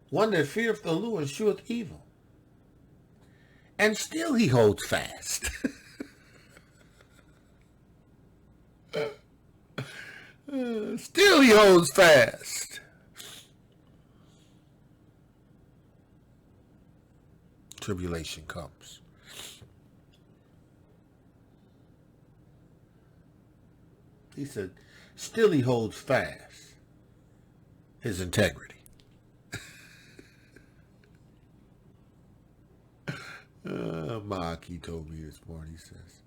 one that feareth the Lord and sheweth evil, and still he holds fast. Still he holds fast. Tribulation comes. He said, still he holds fast his integrity. Maki told me this morning, he says,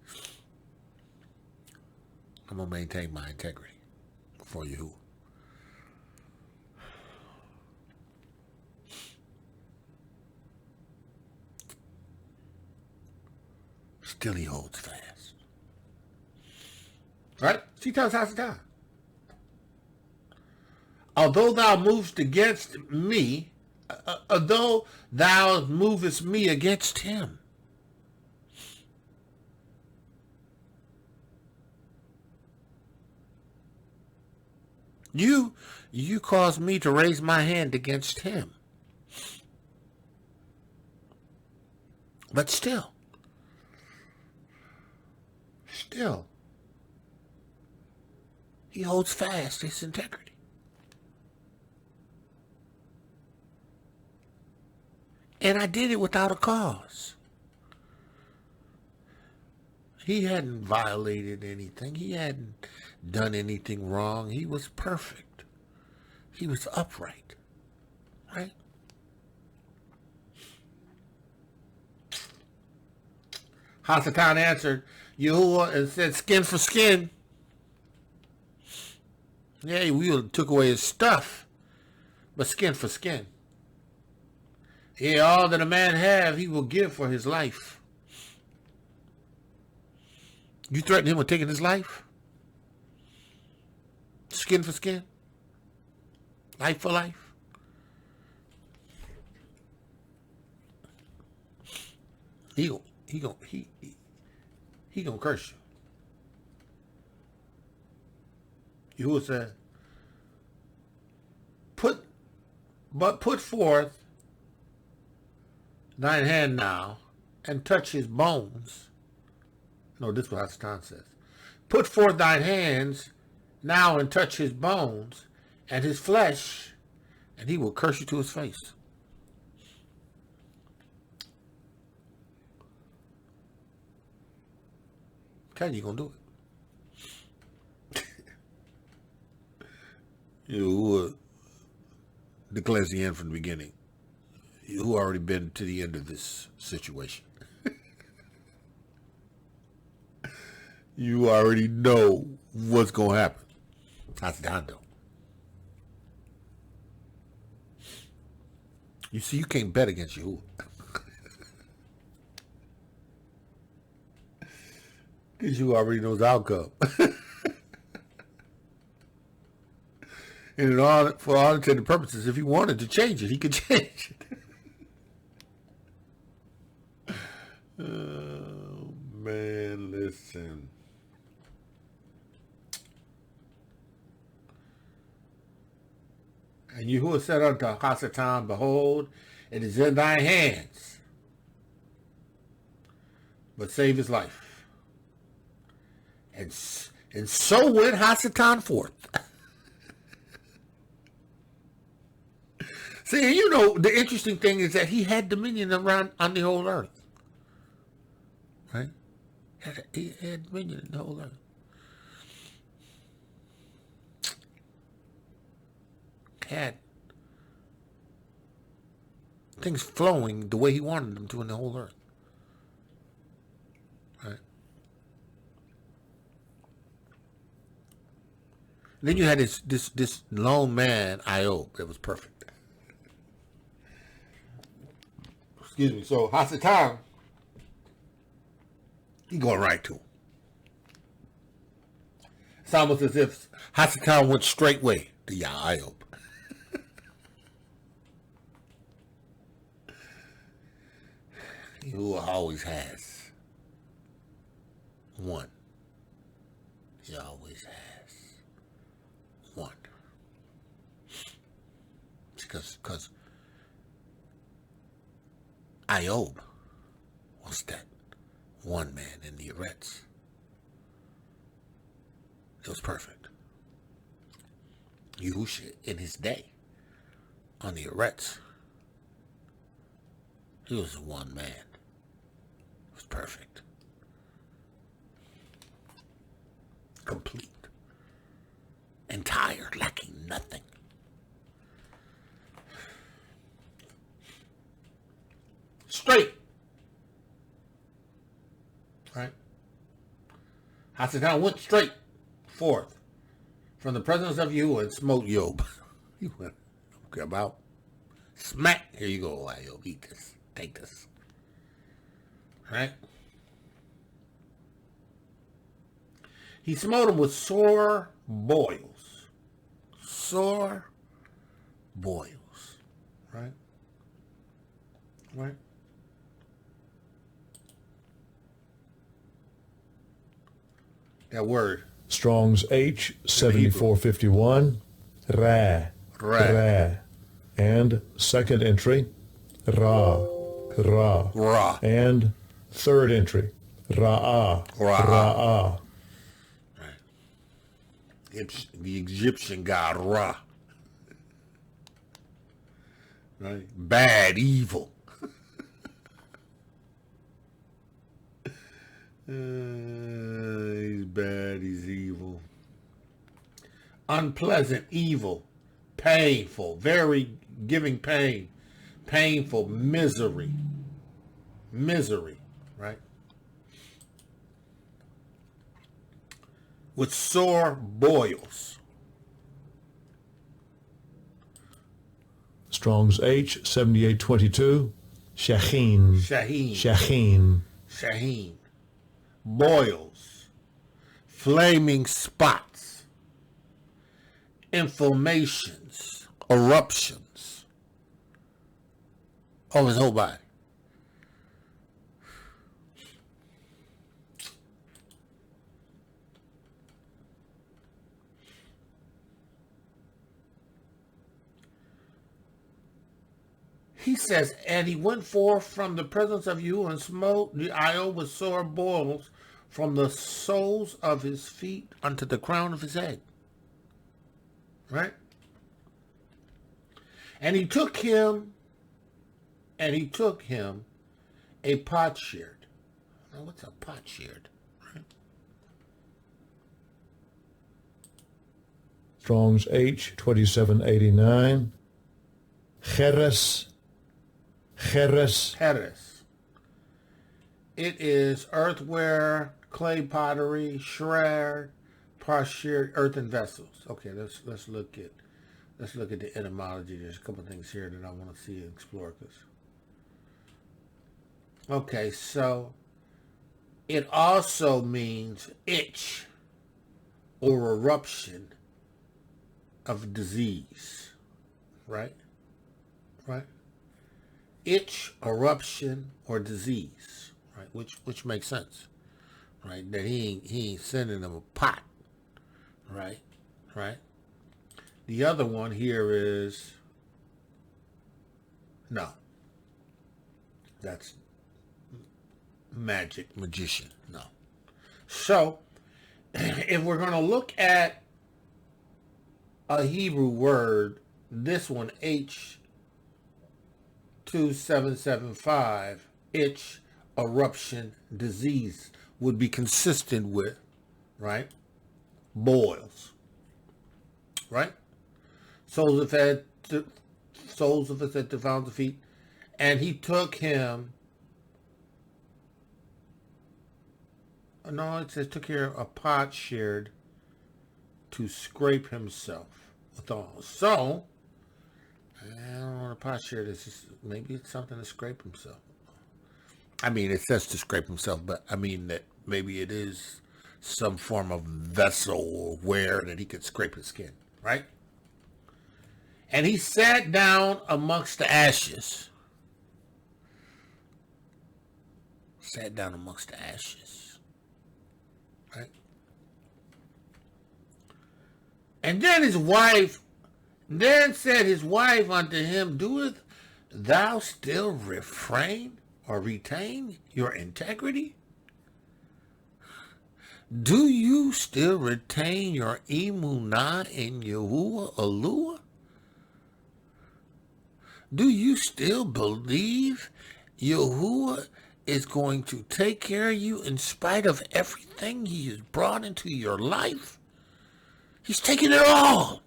I'm going to maintain my integrity before Yahuah. Still he holds fast. Right? She tells Hasatan, although thou movest against me, although thou movest me against him, you caused me to raise my hand against him. But still, he holds fast his integrity. And I did it without a cause. He hadn't violated anything. He hadn't done anything wrong. He was perfect. He was upright. Right? Hasatan answered Yahuah and said, skin for skin. Yeah, we took away his stuff, but skin for skin. Yeah, all that a man have, he will give for his life. You threaten him with taking his life? Skin for skin? Life for life? He gonna curse you. Yahuah said, put forth thine hand now, and touch his bones. No, this is what Hasatan says. Put forth thine hands now and touch his bones and his flesh, and he will curse you to his face. Tell you gonna do it. You declares the end from the beginning. You already been to the end of this situation. You already know what's gonna happen. That's Dondo. You see, you can't bet against Yahuah. Because you already know the outcome. And for all intended purposes, if he wanted to change it, he could change it. Oh, man, listen. And Yahuah said unto Hasatan, behold, it is in thy hands, but save his life. And so went Hasatan forth. See, you know, the interesting thing is that he had dominion around on the whole earth. Right? He had dominion in the whole earth. Had things flowing the way he wanted them to in the whole earth. Right? Then you had this lone man, Iyov, that was perfect. Excuse me. So Hasatan, he going right to him. It's almost as if Hasatan went straightway to Iyov. Who always has one. He always has one. Because Iyov was that one man in the arose. It was perfect. Yahushua in his day on the arose, he was one man. It was perfect. Complete. Entire, lacking nothing. Straight. Right? Hasatan went straight forth from the presence of Yahuah and smote Iyov. He went, okay, about smack. Here you go, Iyov. Eat this. Take this. Right? He smote him with sore boils. Sore boils. Right? Right? That word. Strong's H 7451. Ra. And second entry, Ra. And third entry, Ra'ah. Right. The Egyptian god Ra. Right? Bad, evil. He's bad, he's evil. Unpleasant, evil, painful, very giving pain, painful, misery, right? With sore boils. Strong's H 7822. Shaheen. Boils. Flaming spots. Inflammations. Eruptions. Of his whole body. He says, and he went forth from the presence of you and smote the Iyov with sore boils from the soles of his feet unto the crown of his head. Right? And he took him a potsherd. Now, what's a potsherd? Right? Strong's H 2789. Cheres. It is earthware, clay pottery, shred, potsherd, earthen vessels. Okay, let's look at the etymology. There's a couple of things here that I want to see and explore. Okay, so it also means itch or eruption of disease. Right? Itch, eruption, or disease, right? Which makes sense, right? That he ain't sending them a pot, right? The other one here is no. That's magician. No. So if we're going to look at a Hebrew word, this one, H2775, itch, eruption, disease, would be consistent with, right? Boils, right? Soles of his head to found the feet. And he took him, no, it says took here a potsherd to scrape himself withal. So, I don't know what a potsherd is. Maybe it's something to scrape himself. I mean, it says to scrape himself, but I mean that maybe it is some form of vessel or ware that he could scrape his skin, right? And he sat down amongst the ashes. Sat down amongst the ashes. Right? And then said his wife unto him, doeth thou still refrain or retain your integrity? Do you still retain your emunah in Yahuah Elohiym? Do you still believe Yahuah is going to take care of you in spite of everything he has brought into your life? He's taking it all.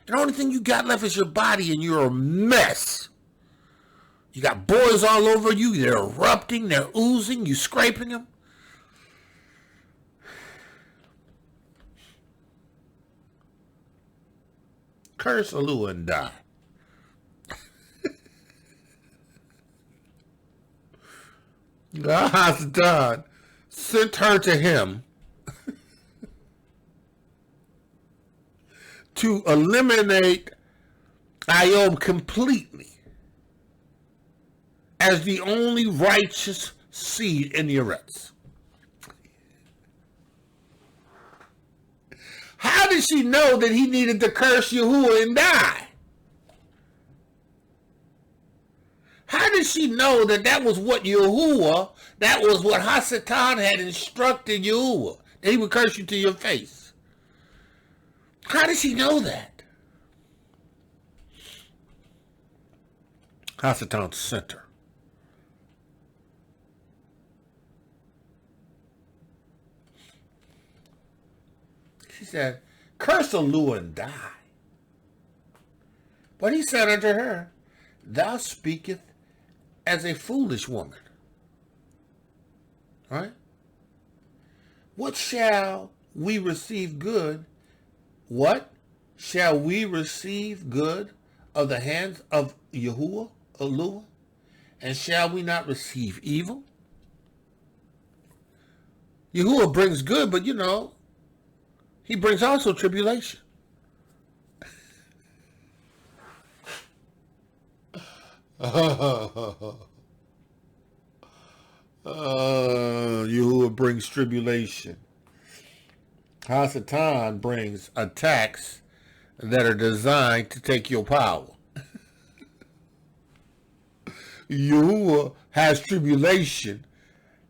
And the only thing you got left is your body, and you're a mess. You got boils all over you. They're erupting. They're oozing. You scraping them. Curse Yahuah and die. God sent her to him to eliminate Iyov completely as the only righteous seed in the arose. How did she know that he needed to curse Yahuah and die? How did she know that that was what Yahuah, that was what Hasatan had instructed Yahuah, that he would curse you to your face? How did she know that? Hasatan sent her. She said, curse Yahuah and die. But he said unto her, thou speakest as a foolish woman. Right? What shall we receive good? What shall we receive good of the hands of Yahuah Elohiym? And shall we not receive evil? Yahuah brings good, but he brings also tribulation. Yahuah brings tribulation. Hasatan brings attacks that are designed to take your power. Yahuah has tribulation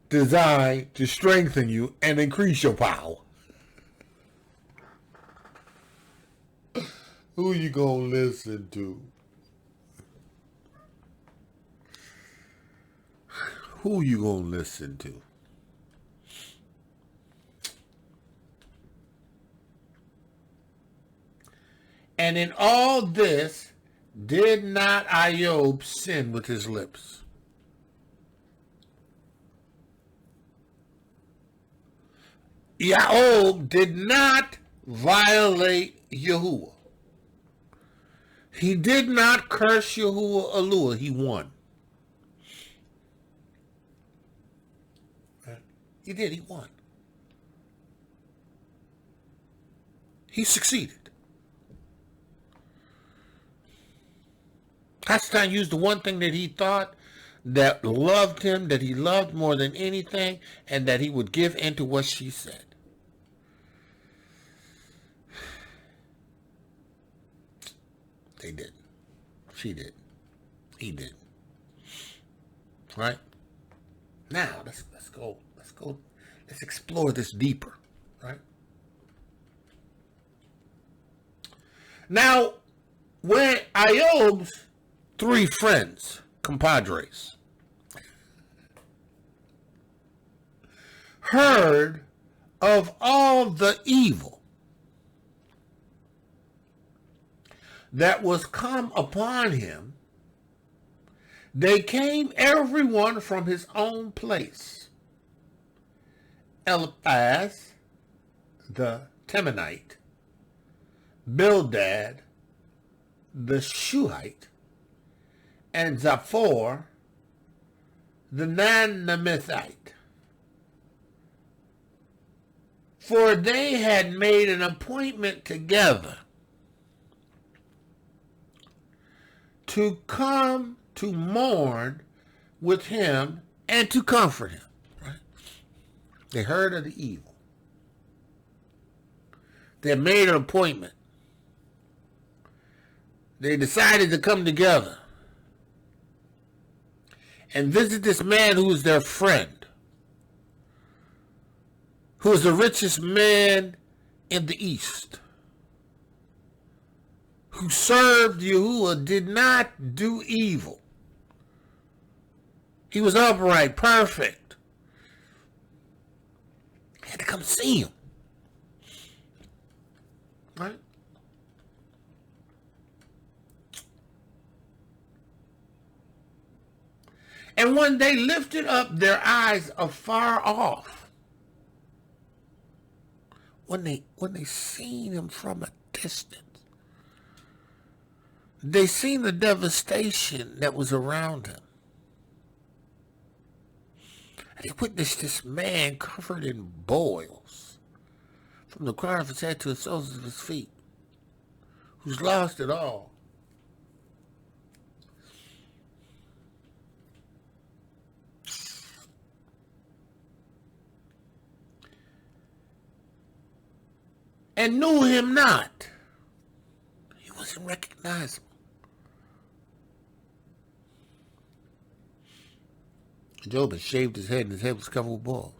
designed to strengthen you and increase your power. Who you gonna listen to? Who you gonna listen to? And in all this, did not Iyov sin with his lips? Iyov did not violate Yahuah. He did not curse Yahuah Elohiym. He won. He did. He won. He succeeded. Hasatan used the one thing that he thought that loved him, that he loved more than anything, and that he would give into what she said. They didn't. She did. He did. Right? Now, let's go. Let's explore this deeper. Right? Now, when Iyov's 3 friends, compadres, heard of all the evil that was come upon him, they came everyone from his own place. Eliphaz the Temanite, Bildad the Shuhite, and Zophar the Nanamithite. For they had made an appointment together to come to mourn with him and to comfort him. Right? They heard of the evil. They made an appointment. They decided to come together and visit this man who was their friend, who was the richest man in the East, who served Yahuah, did not do evil. He was upright, perfect. They had to come see him. Right? And when they lifted up their eyes afar off, when they seen him from a distance, they seen the devastation that was around him. They witnessed this man covered in boils from the crown of his head to the soles of his feet, who's lost it all. And knew him not. He wasn't recognizable. Job had shaved his head and his head was covered with boils.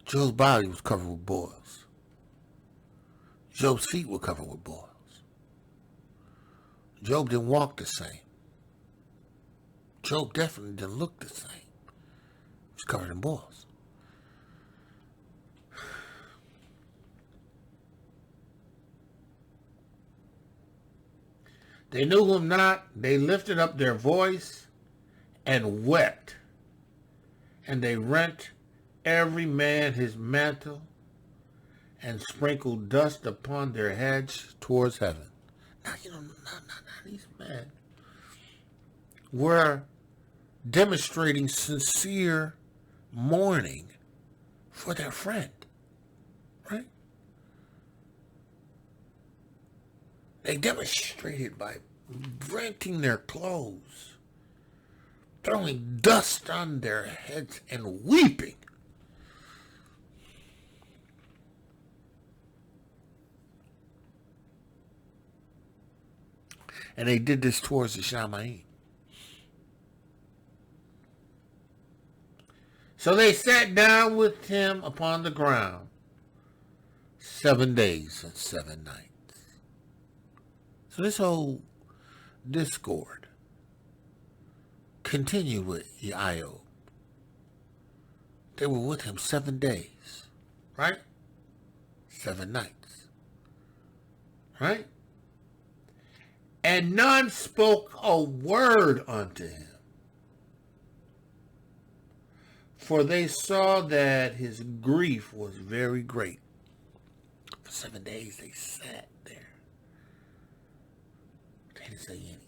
Job's body was covered with boils. Job's feet were covered with boils. Job didn't walk the same. Job definitely didn't look the same. He was covered in boils. They knew him not. They lifted up their voice and wept. And they rent every man his mantle and sprinkled dust upon their heads towards heaven. Now, these men were demonstrating sincere mourning for their friend, right? They demonstrated by renting their clothes, throwing dust on their heads, and weeping. And they did this towards the ROMAIYM. So they sat down with him upon the ground 7 days and 7 nights. So this whole discord continued with Iyov. They were with him 7 days, right? 7 nights, right? And none spoke a word unto him, for they saw that his grief was very great. For 7 days they sat there. They didn't say anything.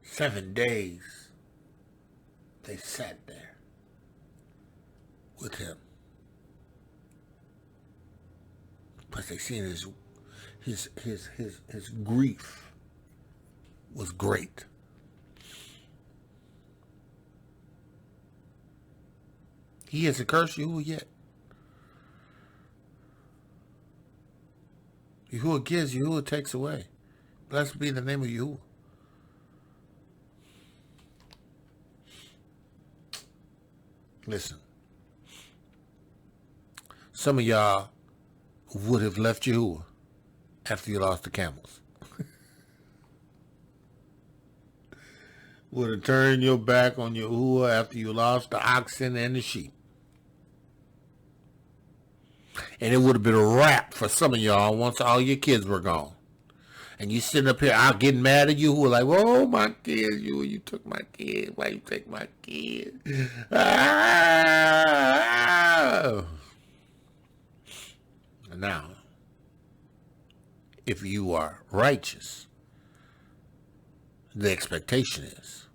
7 days they sat there with him. Because they seen his grief was great. He hasn't cursed Yahuah yet. Yahuah gives, Yahuah takes away. Blessed be the name of Yahuah. Listen, some of y'all would have left Yahuah after you lost the camels. Would have turned your back on Yahuah after you lost the oxen and the sheep. And it would have been a wrap for some of y'all once all your kids were gone. And you sitting up here out getting mad at Yahuah like, oh, my kids, you took my kids. Why you take my kids? Ah! Now, if you are righteous, the expectation is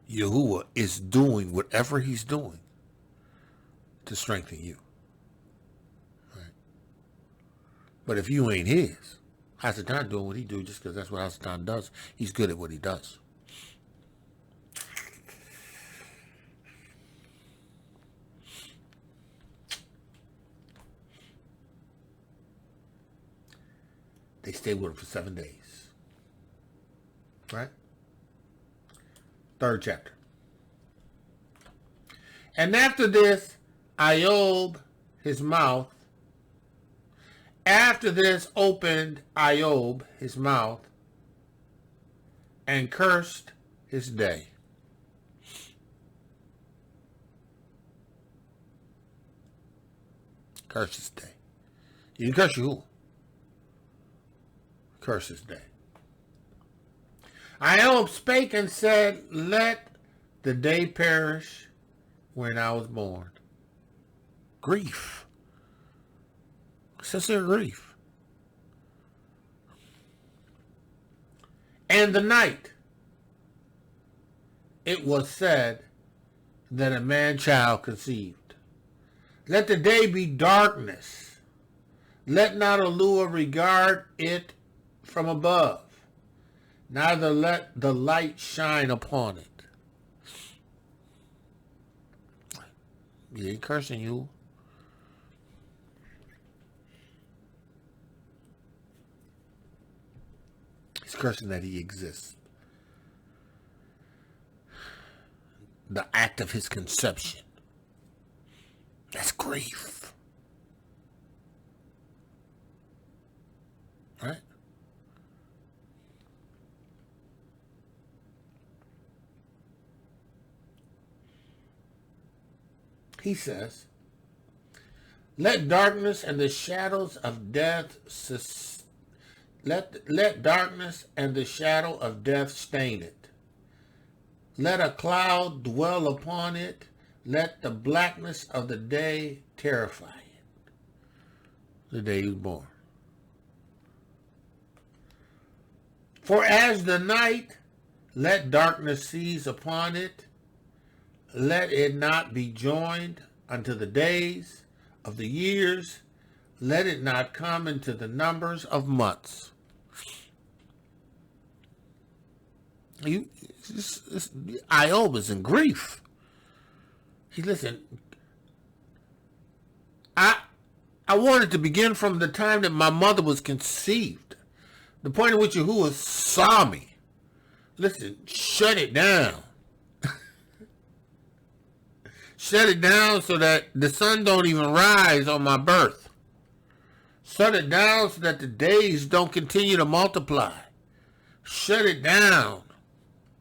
Yahuah is doing whatever he's doing to strengthen you. Right? But if you ain't his, Hasatan doing what he do just because that's what Hasatan does. He's good at what he does. They stayed with him for 7 days. Right? 3rd chapter. And after this, Iyov his mouth. After this opened Iyov his mouth and cursed his day. Curse his day. You can curse you. Curse his day. Iyov spake and said, let the day perish when I was born. Grief. Sincere grief. And the night, it was said that a man-child conceived. Let the day be darkness. Let not Yahuah regard it from above. Neither let the light shine upon it. He ain't cursing you. He's cursing that he exists. The act of his conception. That's grief. Right? He says, let darkness and the shadows of death let darkness and the shadow of death stain it. Let a cloud dwell upon it. Let the blackness of the day terrify it. The day he was born. For as the night, let darkness seize upon it. Let it not be joined unto the days of the years. Let it not come into the numbers of months. Iyov is in grief. Listen, I wanted to begin from the time that my mother was conceived. The point at which Yahuah saw me. Listen, shut it down. Shut it down so that the sun don't even rise on my birth. Shut it down so that the days don't continue to multiply. Shut it down.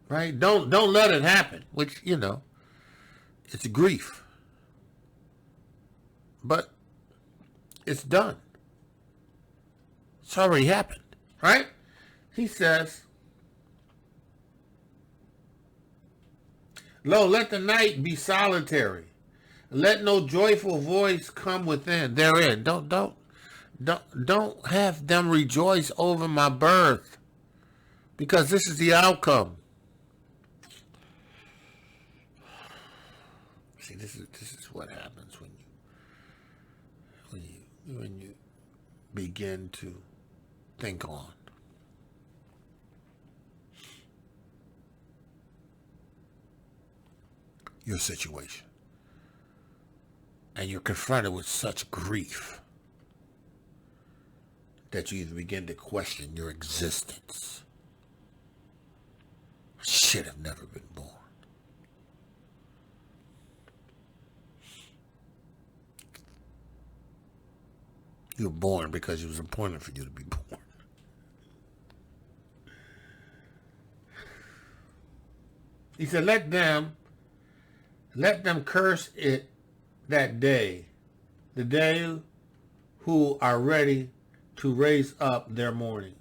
Right? Don't let it happen. Which, it's grief. But it's done. It's already happened. Right? He says, lo, let the night be solitary. Let no joyful voice come therein. Don't have them rejoice over my birth, because this is the outcome. See, this is what happens when you begin to think on your situation, and you're confronted with such grief that you even begin to question your existence. I should have never been born. You were born because it was appointed for you to be born. He said, let them curse it that day, the day who are ready to raise up their mourning.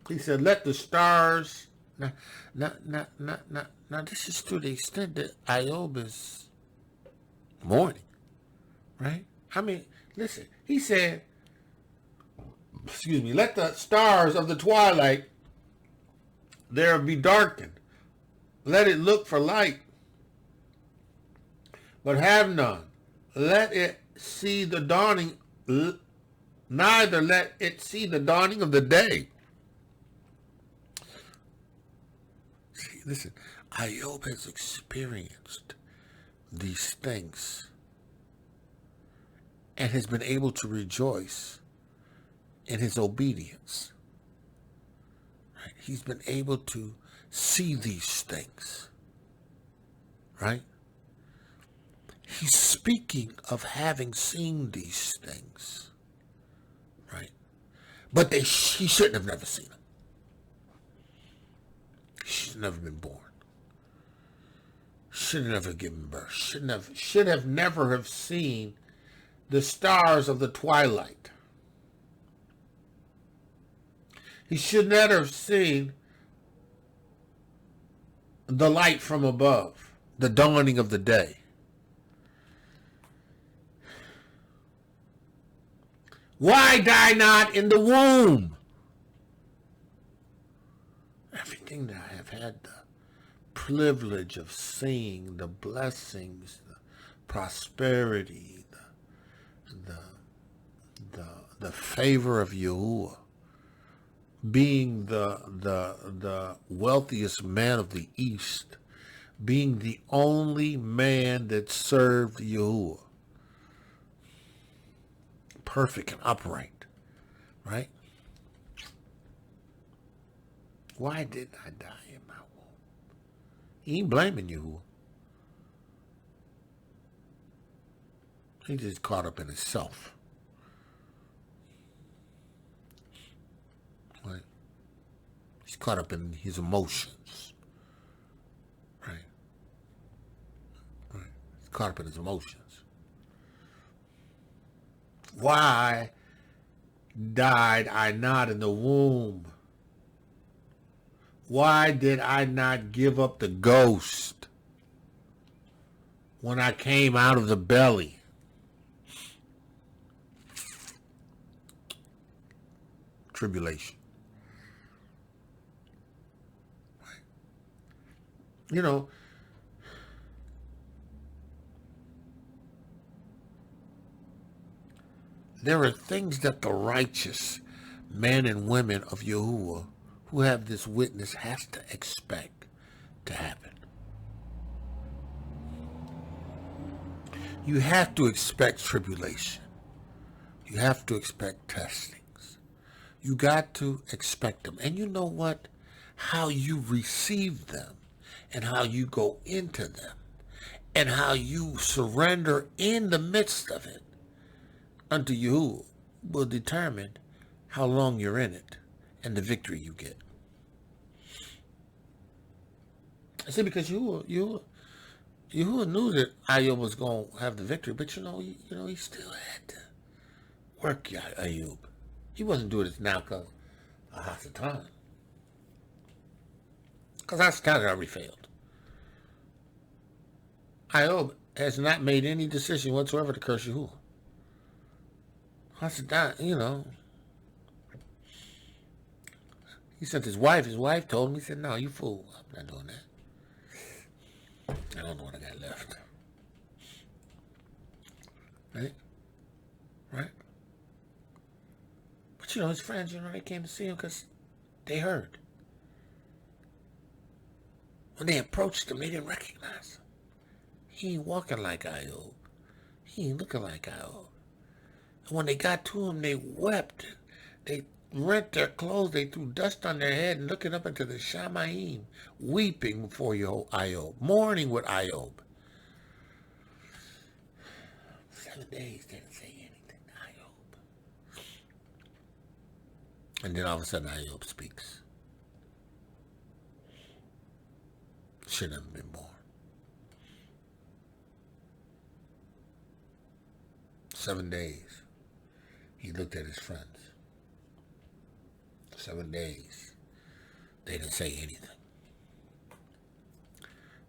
He said, let the stars, now this is to the extent that Iyov is mourning, right? I mean, listen, he said, let the stars of the twilight there be darkened. Let it look for light, but have none. Let it see the dawning, neither let it see the dawning of the day. See, listen, Iyov has experienced these things and has been able to rejoice in his obedience. Right? He's been able to see these things, right? He's speaking of having seen these things, right? But he shouldn't have never seen them. He should have never been born. Should have never given birth. Should have never have seen the stars of the twilight. He should never have seen the light from above, the dawning of the day. Why die not in the womb? Everything that I have had the privilege of seeing, the blessings, the prosperity, the favor of Yahuah, being the wealthiest man of the East, being the only man that served Yahuah, perfect and upright, right? Why didn't I die in my womb? He ain't blaming Yahuah. He just caught up in himself. Right? He's caught up in his emotions. Right? Right? He's caught up in his emotions. Why died I not in the womb? Why did I not give up the ghost when I came out of the belly? Tribulation. Right. You know, there are things that the righteous men and women of Yahuah who have this witness has to expect to happen. You have to expect tribulation. You have to expect testings. You got to expect them. And you know what? How you receive them and how you go into them and how you surrender in the midst of it unto Yahuah will determine how long you're in it and the victory you get. I see, because Yahuah knew that Iyov was going to have the victory, but you know, he still had to work Iyov. He wasn't doing this now because of Hasatan. Because Hasatan already failed. Iyov has not made any decision whatsoever to curse Yahuah. Hasatan, he sent his wife. His wife told him, he said, no, you fool. I'm not doing that. I don't know what I got left. Right? Right? But his friends, they came to see him because they heard. When they approached him, they didn't recognize him. He ain't walking like Iyov. He ain't looking like Iyov. And when they got to him, they wept. They rent their clothes. They threw dust on their head and looking up into the Shamayim, weeping before Iyov, mourning with Iyov. 7 days didn't say anything. And then all of a sudden, Iyov speaks. Should have been born. 7 days, he looked at his friends. 7 days, they didn't say anything.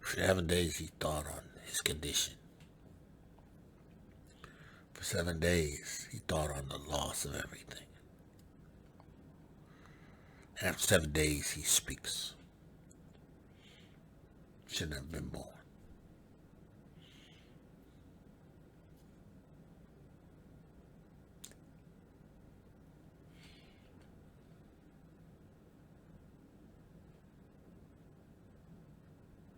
For 7 days, he thought on his condition. For 7 days, he thought on the loss of everything. After 7 days, he speaks. Shouldn't have been born.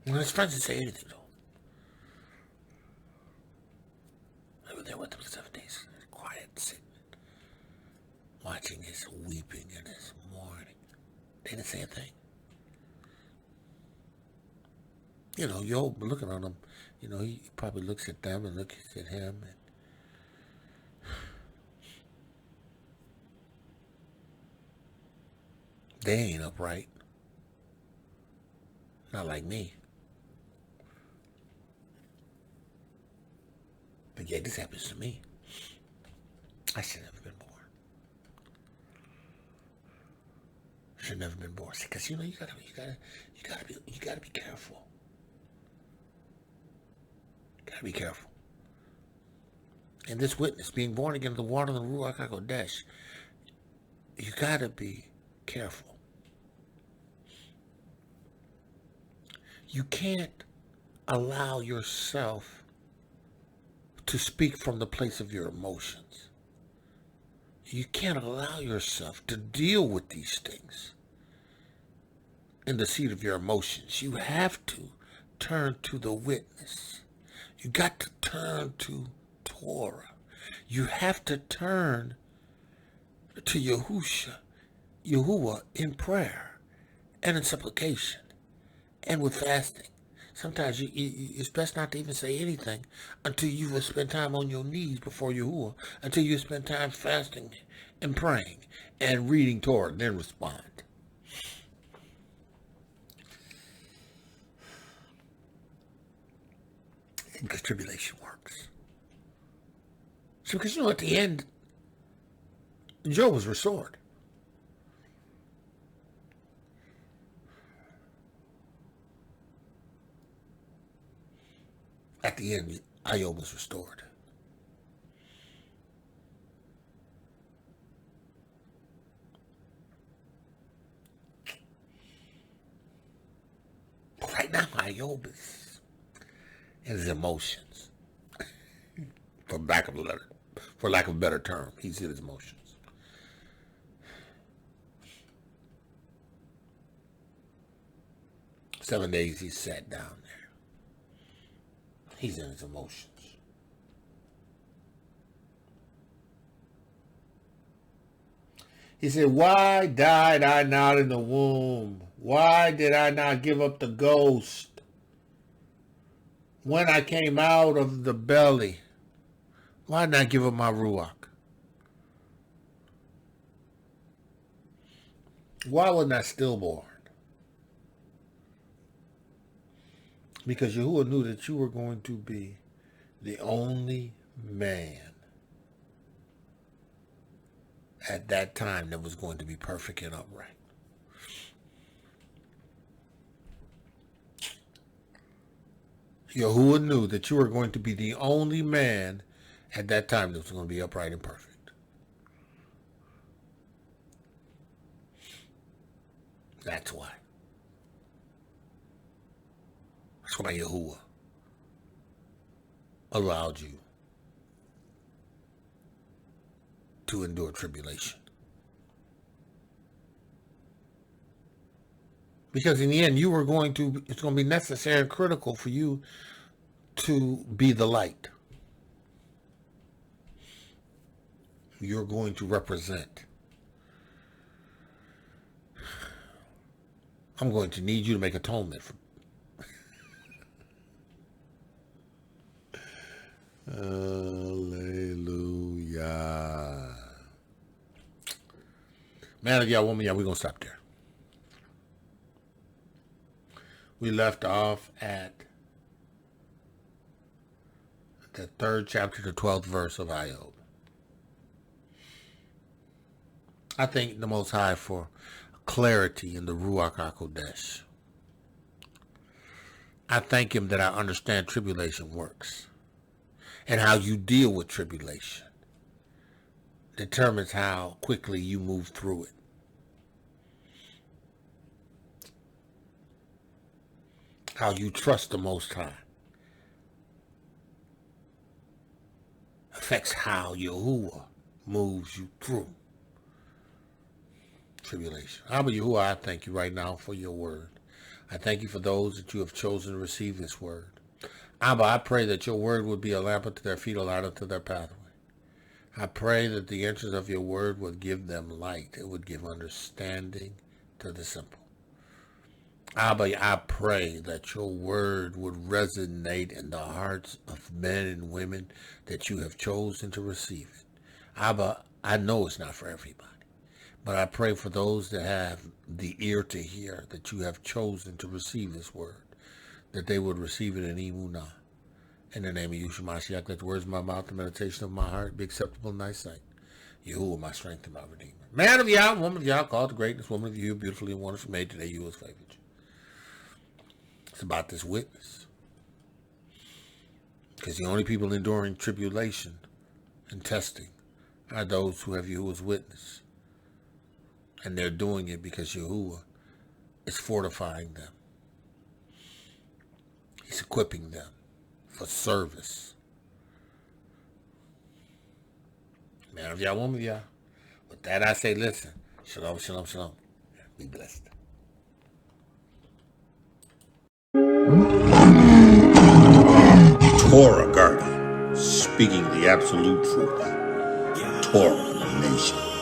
Well, his friends didn't say anything, though. They were there with him for 7 days, quiet, sitting, watching his weeping and his mourning. They didn't say a thing. You know, Iyov looking on them, you know, he probably looks at them and looks at him. And they ain't upright. Not like me. But yeah, this happens to me. I should never been born. Should never been born. See, because you know you gotta be careful. Gotta be careful. And this witness, being born again of the water and the Ruach HaKodesh, you gotta be careful. You can't allow yourself to speak from the place of your emotions. You can't allow yourself to deal with these things in the seat of your emotions. You have to turn to the witness. You got to turn to Torah. You have to turn to Yahuah in prayer and in supplication and with fasting. Sometimes it's best not to even say anything until you will spend time on your knees before Yahuah, until you spend time fasting and praying and reading Torah, and then respond. Because tribulation works. So, because you know, at the end, Job was restored. At the end, Iyov was restored. But right now, Iyov is in his emotions. For lack of a better term, he's in his emotions. Seven days he sat down there. He's in his emotions. He said, "Why died I not in the womb? Why did I not give up the ghost when I came out of the belly? Why not give up my Ruach? Why wasn't I stillborn? Because Yahuah knew that you were going to be the only man at that time that was going to be perfect and upright. Yahuah knew that you were going to be the only man at that time that was going to be upright and perfect. That's why. That's why Yahuah allowed you to endure tribulation. Because in the end, it's going to be necessary and critical for you to be the light. You're going to represent. I'm going to need you to make atonement for. Hallelujah. Man of Yah, woman, Yah, we're going to stop there. We left off at the 3rd chapter, the 12th verse of Iyov. I thank the Most High for clarity in the Ruach HaKodesh. I thank him that I understand tribulation works. And how you deal with tribulation determines how quickly you move through it. How you trust the Most High affects how Yahuah moves you through tribulation. Abba Yahuah, I thank you right now for your word. I thank you for those that you have chosen to receive this word. Abba, I pray that your word would be a lamp unto their feet, a light unto their pathway. I pray that the entrance of your word would give them light. It would give understanding to the simple. Abba, I pray that your word would resonate in the hearts of men and women that you have chosen to receive it. Abba, I know it's not for everybody, but I pray for those that have the ear to hear that you have chosen to receive this word, that they would receive it in Emunah. In the name of Yeshua Mashiach, let the words of my mouth, the meditation of my heart be acceptable in thy sight. Yahuah, my strength and my redeemer. Man of Yah, woman of Yah, called to greatness, woman of you, beautifully and wonderfully made today, you was favored. It's about this witness. Because the only people enduring tribulation and testing are those who have Yahuah's witness. And they're doing it because Yahuah is fortifying them. He's equipping them for service. Man of Yah, woman of Yah. With that I say, listen. Shalom, shalom, shalom. Be blessed. Torah Garden, speaking the absolute truth. Torah Nation.